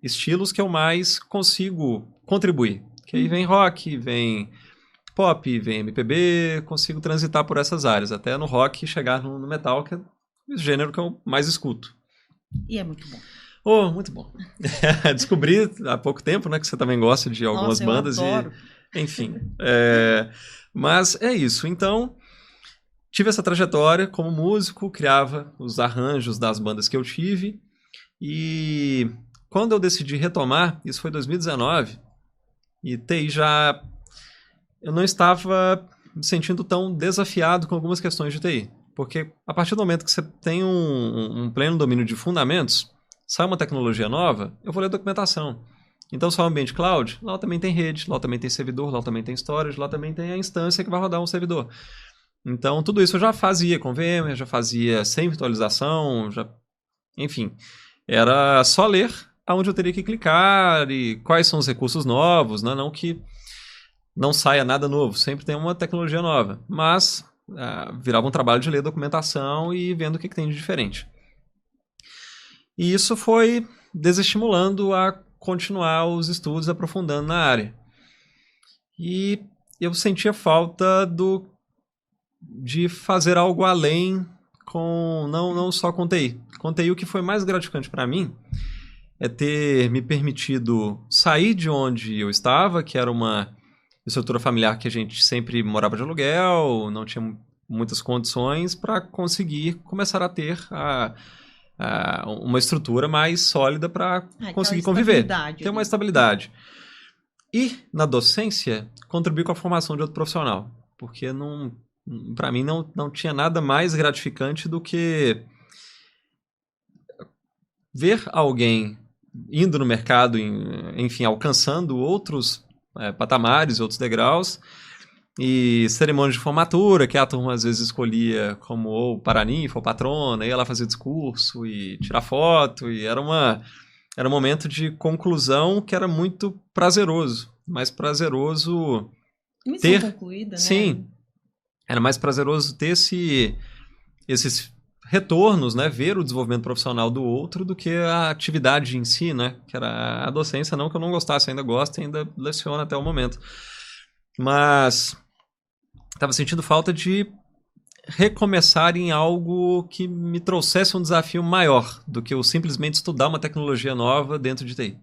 estilos que eu mais consigo contribuir. Que aí vem rock, vem pop, vem MPB, consigo transitar por essas áreas, até no rock chegar no metal, que é o gênero que eu mais escuto.
E é muito bom.
Muito bom. Descobri há pouco tempo, né, que você também gosta de algumas bandas.
Eu adoro.
Enfim. Mas é isso. Então, tive essa trajetória como músico, criava os arranjos das bandas que eu tive. E quando eu decidi retomar, isso foi em 2019, e TI já... Eu não estava me sentindo tão desafiado com algumas questões de TI. Porque a partir do momento que você tem um pleno domínio de fundamentos, sai uma tecnologia nova, eu vou ler a documentação. Então, se é um ambiente cloud, lá também tem rede, lá também tem servidor, lá também tem storage, lá também tem a instância que vai rodar um servidor. Então, tudo isso eu já fazia com VMware, já fazia sem virtualização, enfim. Era só ler aonde eu teria que clicar e quais são os recursos novos, né? Não que não saia nada novo, sempre tem uma tecnologia nova, mas virava um trabalho de ler documentação e vendo o que tem de diferente. E isso foi desestimulando a continuar os estudos aprofundando na área. E eu sentia falta de fazer algo além não só com TI. Com TI, o que foi mais gratificante para mim é ter me permitido sair de onde eu estava, que era uma estrutura familiar que a gente sempre morava de aluguel, não tinha muitas condições, para conseguir começar a ter uma estrutura mais sólida para conseguir conviver, ter uma estabilidade. E, na docência, contribuir com a formação de outro profissional, porque para mim não tinha nada mais gratificante do que ver alguém indo no mercado, enfim, alcançando outros patamares, outros degraus, e cerimônia de formatura, que a turma às vezes escolhia como ou paraninfa ou patrona, ia lá fazer discurso e tirar foto, e era um momento de conclusão que era muito prazeroso, mais prazeroso
missão concluída, né?
Sim, era mais prazeroso ter esses retornos, né, ver o desenvolvimento profissional do outro do que a atividade em si, né, que era a docência, não que eu não gostasse, ainda gosto e ainda leciono até o momento. Mas estava sentindo falta de recomeçar em algo que me trouxesse um desafio maior do que eu simplesmente estudar uma tecnologia nova dentro de TI.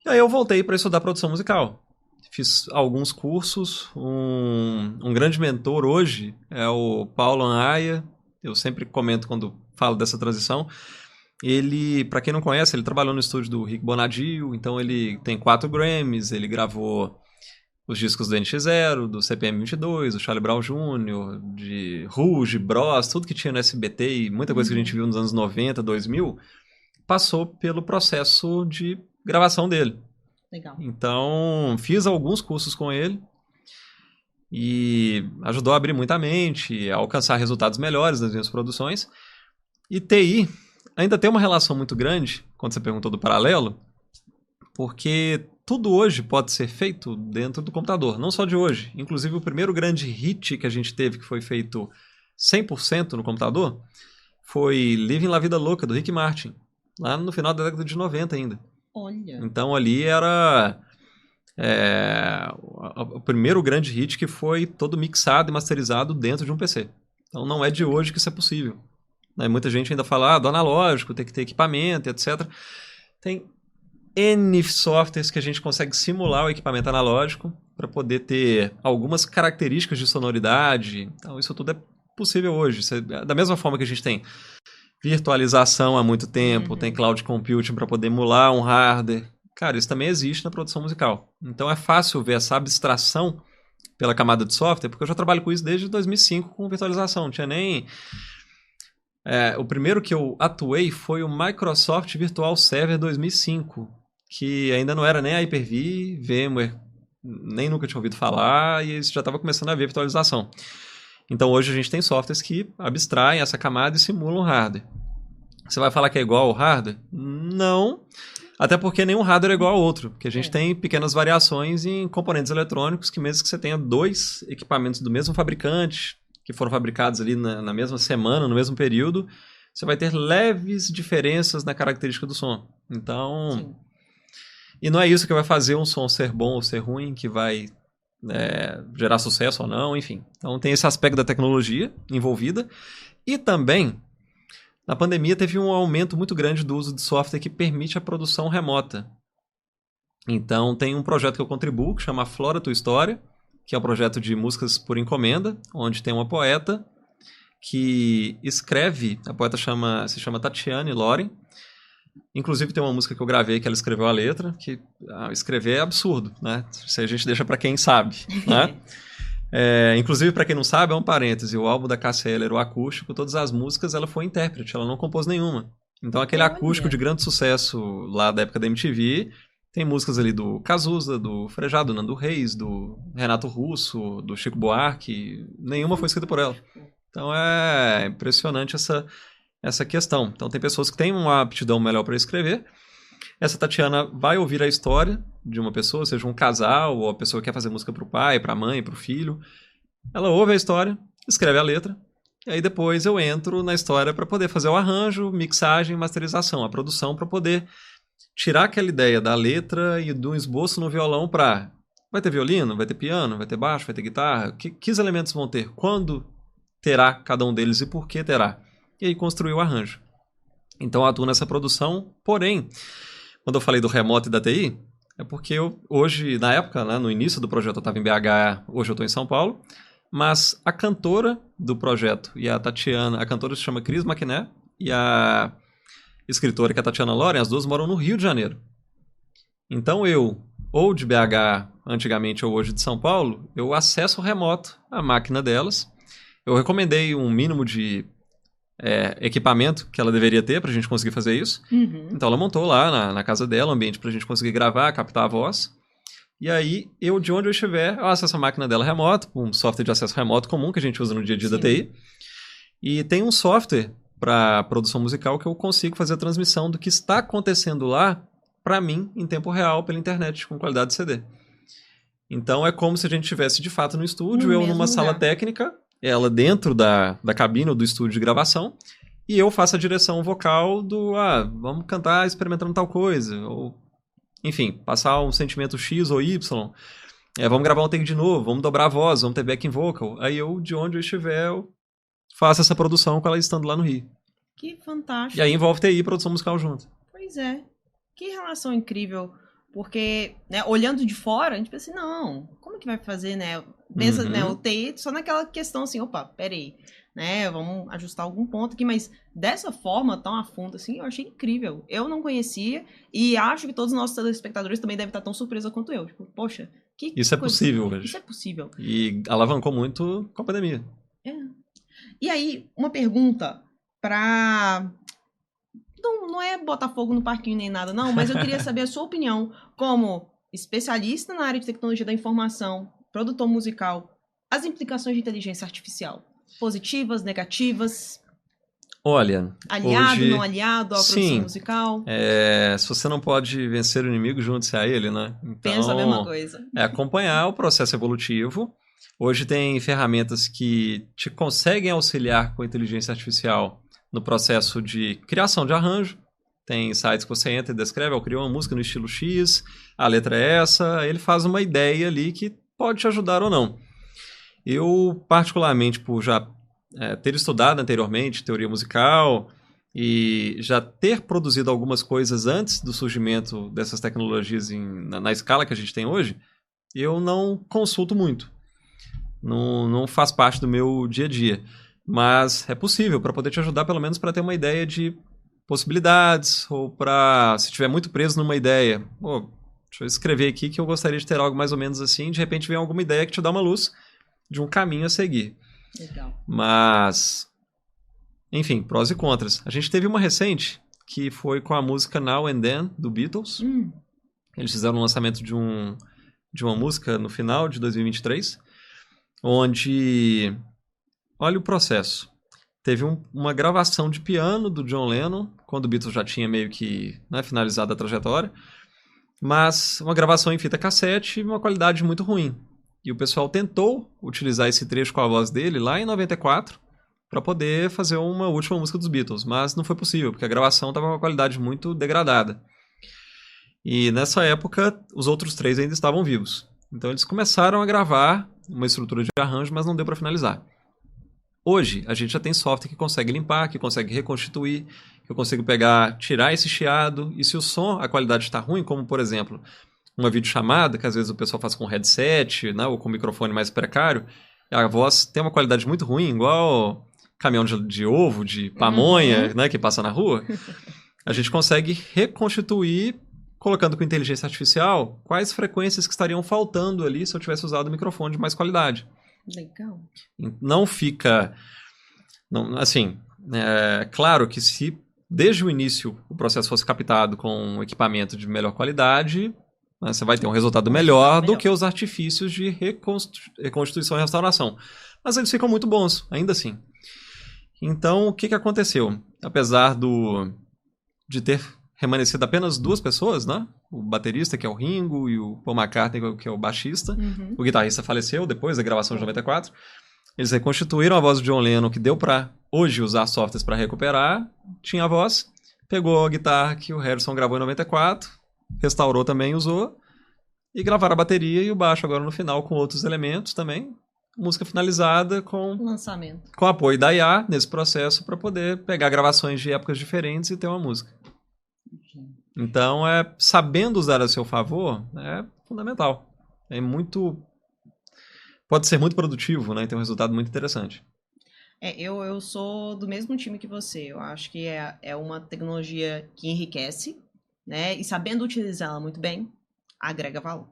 E aí eu voltei para estudar produção musical. Fiz alguns cursos, um grande mentor hoje é o Paulo Anaya. Eu sempre comento quando falo dessa transição. Ele, para quem não conhece, ele trabalhou no estúdio do Rick Bonadio, então ele tem 4 Grammys, ele gravou os discos do NX0, do CPM22, do Charlie Brown Jr., de Rouge, Bros, tudo que tinha no SBT e muita coisa que a gente viu nos anos 90, 2000, passou pelo processo de gravação dele.
Legal.
Então, fiz alguns cursos com ele e ajudou a abrir muita mente, a alcançar resultados melhores nas minhas produções. E TI ainda tem uma relação muito grande, quando você perguntou do paralelo, porque tudo hoje pode ser feito dentro do computador, não só de hoje. Inclusive, o primeiro grande hit que a gente teve, que foi feito 100% no computador, foi Living La Vida Louca, do Rick Martin, lá no final da década de 90 ainda.
Olha.
Então ali era o primeiro grande hit que foi todo mixado e masterizado dentro de um PC. Então não é de hoje que isso é possível. Né? Muita gente ainda fala do analógico, tem que ter equipamento, etc. Tem N softwares que a gente consegue simular o equipamento analógico para poder ter algumas características de sonoridade. Então isso tudo é possível hoje. Da mesma forma que a gente tem virtualização há muito tempo, tem cloud computing para poder emular um hardware. Cara, isso também existe na produção musical. Então é fácil ver essa abstração pela camada de software, porque eu já trabalho com isso desde 2005 com virtualização. Não tinha nem... o primeiro que eu atuei foi o Microsoft Virtual Server 2005, que ainda não era nem a Hyper-V, VMware, nem nunca tinha ouvido falar, e isso já estava começando a ver virtualização. Então hoje a gente tem softwares que abstraem essa camada e simulam hardware. Você vai falar que é igual ao hardware? Não, até porque nenhum hardware é igual ao outro, porque a gente tem pequenas variações em componentes eletrônicos que mesmo que você tenha 2 equipamentos do mesmo fabricante, que foram fabricados ali na mesma semana, no mesmo período, você vai ter leves diferenças na característica do som. Então, sim. E não é isso que vai fazer um som ser bom ou ser ruim, que vai gerar sucesso ou não, enfim. Então tem esse aspecto da tecnologia envolvida. E também, na pandemia, teve um aumento muito grande do uso de software que permite a produção remota. Então tem um projeto que eu contribuo, que chama Flora Tua História, que é um projeto de músicas por encomenda, onde tem uma poeta que escreve, a poeta se chama Tatiane Loren. Inclusive tem uma música que eu gravei que ela escreveu a letra, que escrever é absurdo, né? Isso a gente deixa para quem sabe, né? Inclusive, para quem não sabe, é um parêntese, o álbum da Cássia Eller, o acústico, todas as músicas, ela foi intérprete, ela não compôs nenhuma. Então aquele acústico de grande sucesso lá da época da MTV, tem músicas ali do Cazuza, do Frejá, do Nando Reis, do Renato Russo, do Chico Buarque, nenhuma foi escrita por ela. Então é impressionante essa questão. Então tem pessoas que têm uma aptidão melhor para escrever. Essa Tatiana vai ouvir a história de uma pessoa, seja um casal, ou a pessoa que quer fazer música para o pai, para a mãe, para o filho. Ela ouve a história, escreve a letra, E aí depois eu entro na história para poder fazer o arranjo, mixagem, masterização, a produção, para poder tirar aquela ideia da letra e do esboço no violão para... Vai ter violino, vai ter piano, vai ter baixo, vai ter guitarra? Que elementos vão ter? Quando terá cada um deles e por que terá? E aí construir o arranjo. Então eu atuo nessa produção, porém, quando eu falei do remoto e da TI, é porque eu hoje, na época, né, no início do projeto eu estava em BH, hoje eu estou em São Paulo, mas a cantora do projeto e a Tatiana, a cantora se chama Cris Maquiné e a escritora, que é a Tatiana Loren, as duas moram no Rio de Janeiro. Então eu, ou de BH antigamente ou hoje de São Paulo, eu acesso remoto a máquina delas. Eu recomendei um mínimo de equipamento que ela deveria ter para a gente conseguir fazer isso.
Uhum.
Então ela montou lá na casa dela um ambiente para a gente conseguir gravar, captar a voz. E aí, eu, de onde eu estiver, eu acesso a máquina dela remoto, um software de acesso remoto comum que a gente usa no dia a dia da TI. E tem um software para produção musical que eu consigo fazer a transmissão do que está acontecendo lá para mim em tempo real pela internet com qualidade de CD. Então é como se a gente estivesse de fato no estúdio, eu numa sala técnica, ela dentro da cabine ou do estúdio de gravação, e eu faço a direção vocal do vamos cantar experimentando tal coisa, ou enfim, passar um sentimento X ou Y, vamos gravar um take de novo, vamos dobrar a voz, vamos ter backing vocal. Aí eu, de onde eu estiver, eu faço essa produção com ela estando lá no Rio.
Que fantástico.
E aí envolve TI e produção musical junto.
Pois é. Que relação incrível. Porque, né, olhando de fora, a gente pensa assim, não, como que vai fazer, né? Pensa, né, o TI só naquela questão assim, opa, peraí, né, vamos ajustar algum ponto aqui, mas dessa forma, tão a fundo assim, eu achei incrível. Eu não conhecia e acho que todos os nossos telespectadores também devem estar tão surpresos quanto eu. Tipo, poxa,
isso é possível hoje.
Isso é possível.
E alavancou muito com a pandemia.
E aí, uma pergunta pra... Não é botar fogo no parquinho nem nada, não, mas eu queria saber a sua opinião como especialista na área de tecnologia da informação, produtor musical, as implicações de inteligência artificial. Positivas, negativas?
Olha,
aliado,
hoje,
não aliado à produção musical?
Se você não pode vencer o inimigo, junte-se a ele, né? Então,
penso a mesma coisa.
É acompanhar o processo evolutivo. Hoje tem ferramentas que te conseguem auxiliar com a inteligência artificial no processo de criação de arranjo. Tem sites que você entra e descreve, eu crio uma música no estilo X, a letra é essa, ele faz uma ideia ali que pode te ajudar ou não. Eu, particularmente, por já ter estudado anteriormente teoria musical e já ter produzido algumas coisas antes do surgimento dessas tecnologias na escala que a gente tem hoje, eu não consulto muito. Não faz parte do meu dia a dia. Mas é possível, para poder te ajudar, pelo menos para ter uma ideia de possibilidades, ou para, se estiver muito preso numa ideia, deixa eu escrever aqui que eu gostaria de ter algo mais ou menos assim, de repente vem alguma ideia que te dá uma luz de um caminho a seguir.
Legal.
Mas, enfim, prós e contras. A gente teve uma recente, que foi com a música Now and Then, do Beatles. Eles fizeram um lançamento de uma música no final de 2023, onde... Olha o processo. Teve uma gravação de piano do John Lennon, quando o Beatles já tinha meio que finalizado a trajetória, mas uma gravação em fita cassete e uma qualidade muito ruim. E o pessoal tentou utilizar esse trecho com a voz dele lá em 94 para poder fazer uma última música dos Beatles, mas não foi possível, porque a gravação estava com uma qualidade muito degradada. E nessa época, os outros três ainda estavam vivos. Então eles começaram a gravar uma estrutura de arranjo, mas não deu para finalizar. Hoje, a gente já tem software que consegue limpar, que consegue reconstituir, que eu consigo pegar, tirar esse chiado, e se o som, a qualidade está ruim, como, por exemplo, uma videochamada, que às vezes o pessoal faz com headset, né, ou com microfone mais precário, a voz tem uma qualidade muito ruim, igual caminhão de ovo, de pamonha, né, que passa na rua, a gente consegue reconstituir, colocando com inteligência artificial, quais frequências que estariam faltando ali se eu tivesse usado o microfone de mais qualidade.
Legal.
Não fica... assim, claro que se desde o início o processo fosse captado com um equipamento de melhor qualidade, né, você vai ter um resultado melhor do que os artifícios de reconstituição e restauração. Mas eles ficam muito bons, ainda assim. Então, o que aconteceu? Apesar de ter remanescido apenas duas pessoas, né? O baterista, que é o Ringo, e o Paul McCartney, que é o baixista. O guitarrista faleceu depois da gravação de 94. Eles reconstituíram a voz do John Lennon, que deu pra hoje usar softwares para recuperar. Tinha a voz, pegou a guitarra que o Harrison gravou em 94, restaurou também, usou, e gravaram a bateria e o baixo agora no final com outros elementos também. Música finalizada com
Lançamento.
Com apoio da IA nesse processo para poder pegar gravações de épocas diferentes e ter uma música. Então, sabendo usar a seu favor, é fundamental. Pode ser muito produtivo, né? E ter um resultado muito interessante.
Eu sou do mesmo time que você. Eu acho que é uma tecnologia que enriquece, né? E sabendo utilizá-la muito bem, agrega valor.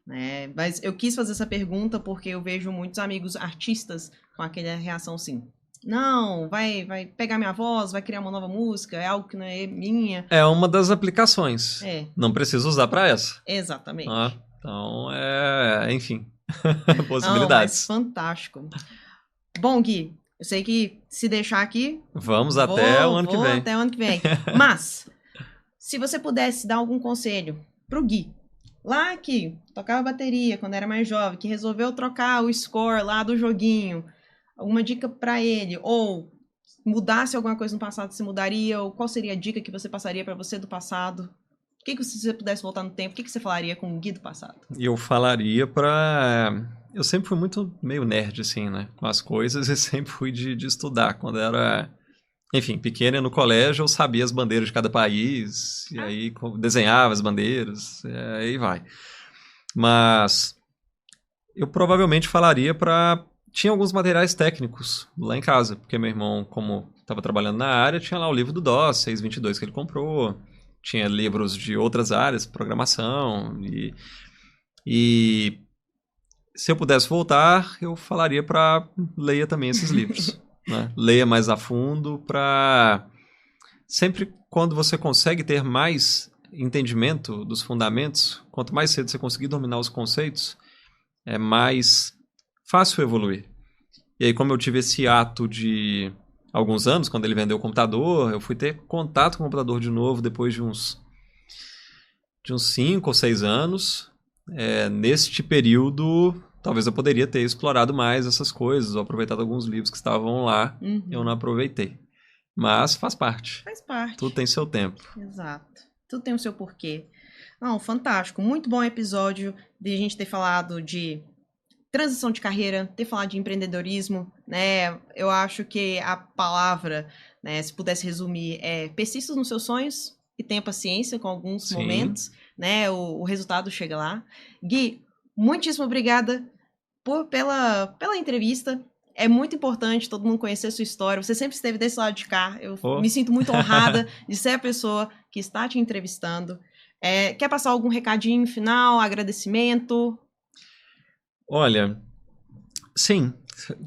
Né? Mas eu quis fazer essa pergunta porque eu vejo muitos amigos artistas com aquela reação assim. Não, vai pegar minha voz, vai criar uma nova música, é algo que não é minha.
É uma das aplicações. Não precisa usar para essa.
Exatamente.
Então, enfim, possibilidades.
Não, mas fantástico. Bom, Gui, eu sei que se deixar aqui...
Vamos até o ano que vem.
Até o ano que vem. Mas, se você pudesse dar algum conselho pro Gui, lá que tocava bateria quando era mais jovem, que resolveu trocar o score lá do joguinho, alguma dica pra ele, ou mudasse alguma coisa no passado, você mudaria, ou qual seria a dica que você passaria pra você do passado? O que se você pudesse voltar no tempo, o que você falaria com o Gui do passado?
Eu falaria eu sempre fui muito meio nerd, assim, né, com as coisas, e sempre fui de estudar. Quando era, enfim, pequeno no colégio, eu sabia as bandeiras de cada país, e aí desenhava as bandeiras, e aí vai. Mas eu provavelmente falaria tinha alguns materiais técnicos lá em casa, porque meu irmão, como estava trabalhando na área, tinha lá o livro do DOS 622 que ele comprou, tinha livros de outras áreas, programação, e se eu pudesse voltar, eu falaria para leia também esses livros. Né? Leia mais a fundo para... Sempre quando você consegue ter mais entendimento dos fundamentos, quanto mais cedo você conseguir dominar os conceitos, é mais fácil evoluir. E aí, como eu tive esse ato de alguns anos, quando ele vendeu o computador, eu fui ter contato com o computador de novo depois de uns 5 ou 6 anos. Neste período, talvez eu poderia ter explorado mais essas coisas, ou aproveitado alguns livros que estavam lá, eu não aproveitei. Mas faz parte.
Faz parte.
Tudo tem seu tempo.
Exato. Tudo tem o seu porquê. Não, fantástico. Muito bom episódio de a gente ter falado de transição de carreira, ter falado de empreendedorismo, né? Eu acho que a palavra, né, se pudesse resumir, persista nos seus sonhos e tenha paciência com alguns
Sim.
momentos, né? O resultado chega lá. Gui, muitíssimo obrigada pela entrevista. É muito importante todo mundo conhecer a sua história. Você sempre esteve desse lado de cá. Eu me sinto muito honrada de ser a pessoa que está te entrevistando. Quer passar algum recadinho final, agradecimento?
Olha, sim,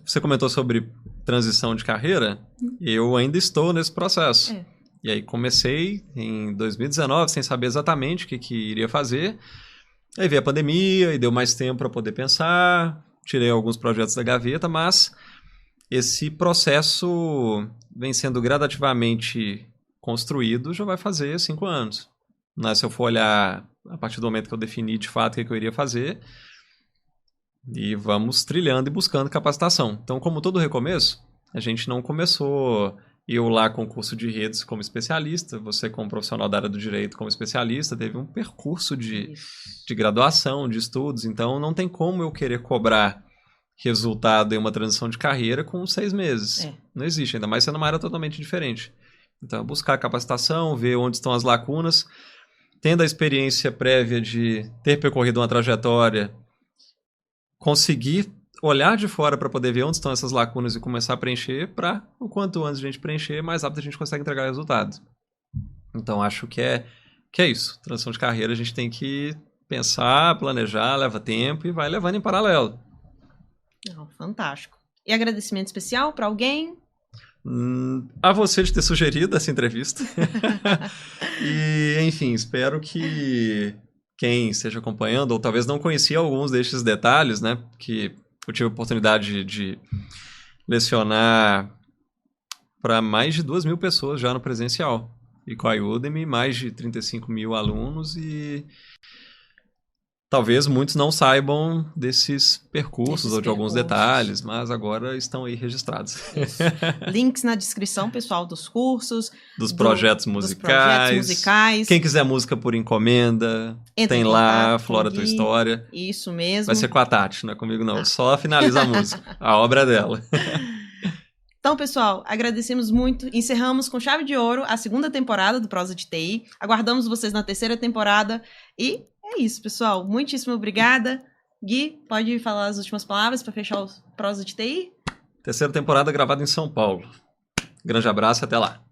você comentou sobre transição de carreira, eu ainda estou nesse processo. E aí comecei em 2019 sem saber exatamente o que iria fazer. Aí veio a pandemia e deu mais tempo para poder pensar, tirei alguns projetos da gaveta, mas esse processo vem sendo gradativamente construído, já vai fazer 5 anos. Né? Se eu for olhar a partir do momento que eu defini de fato o que eu iria fazer, e vamos trilhando e buscando capacitação. Então, como todo recomeço, a gente não começou eu lá com o curso de redes como especialista, você como profissional da área do direito como especialista, teve um percurso de graduação, de estudos, então não tem como eu querer cobrar resultado em uma transição de carreira com 6 meses. Não existe, ainda mais sendo uma área totalmente diferente. Então, buscar capacitação, ver onde estão as lacunas, tendo a experiência prévia de ter percorrido uma trajetória, conseguir olhar de fora para poder ver onde estão essas lacunas e começar a preencher, para o quanto antes a gente preencher, mais rápido a gente consegue entregar resultados. Então, acho que é isso. Transição de carreira, a gente tem que pensar, planejar, leva tempo e vai levando em paralelo.
Fantástico. E agradecimento especial para alguém?
A você de ter sugerido essa entrevista. E, enfim, espero que quem esteja acompanhando, ou talvez não conhecia alguns destes detalhes, né? Que eu tive a oportunidade de lecionar para mais de 2.000 pessoas já no presencial. E com a Udemy, mais de 35 mil alunos, e talvez muitos não saibam desses percursos ou de alguns detalhes, mas agora estão aí registrados.
Isso. Links na descrição, pessoal, dos cursos.
Dos projetos musicais. Quem quiser música por encomenda, tem lá, Flora Tua História.
Isso mesmo.
Vai ser com a Tati, não é comigo não. Só finaliza a música, a obra é dela.
Então, pessoal, agradecemos muito. Encerramos com chave de ouro a 2ª temporada do Prosa de TI. Aguardamos vocês na 3ª temporada. E é isso, pessoal. Muitíssimo obrigada. Gui, pode falar as últimas palavras para fechar o Prosa de TI?
3ª temporada gravada em São Paulo. Grande abraço e até lá.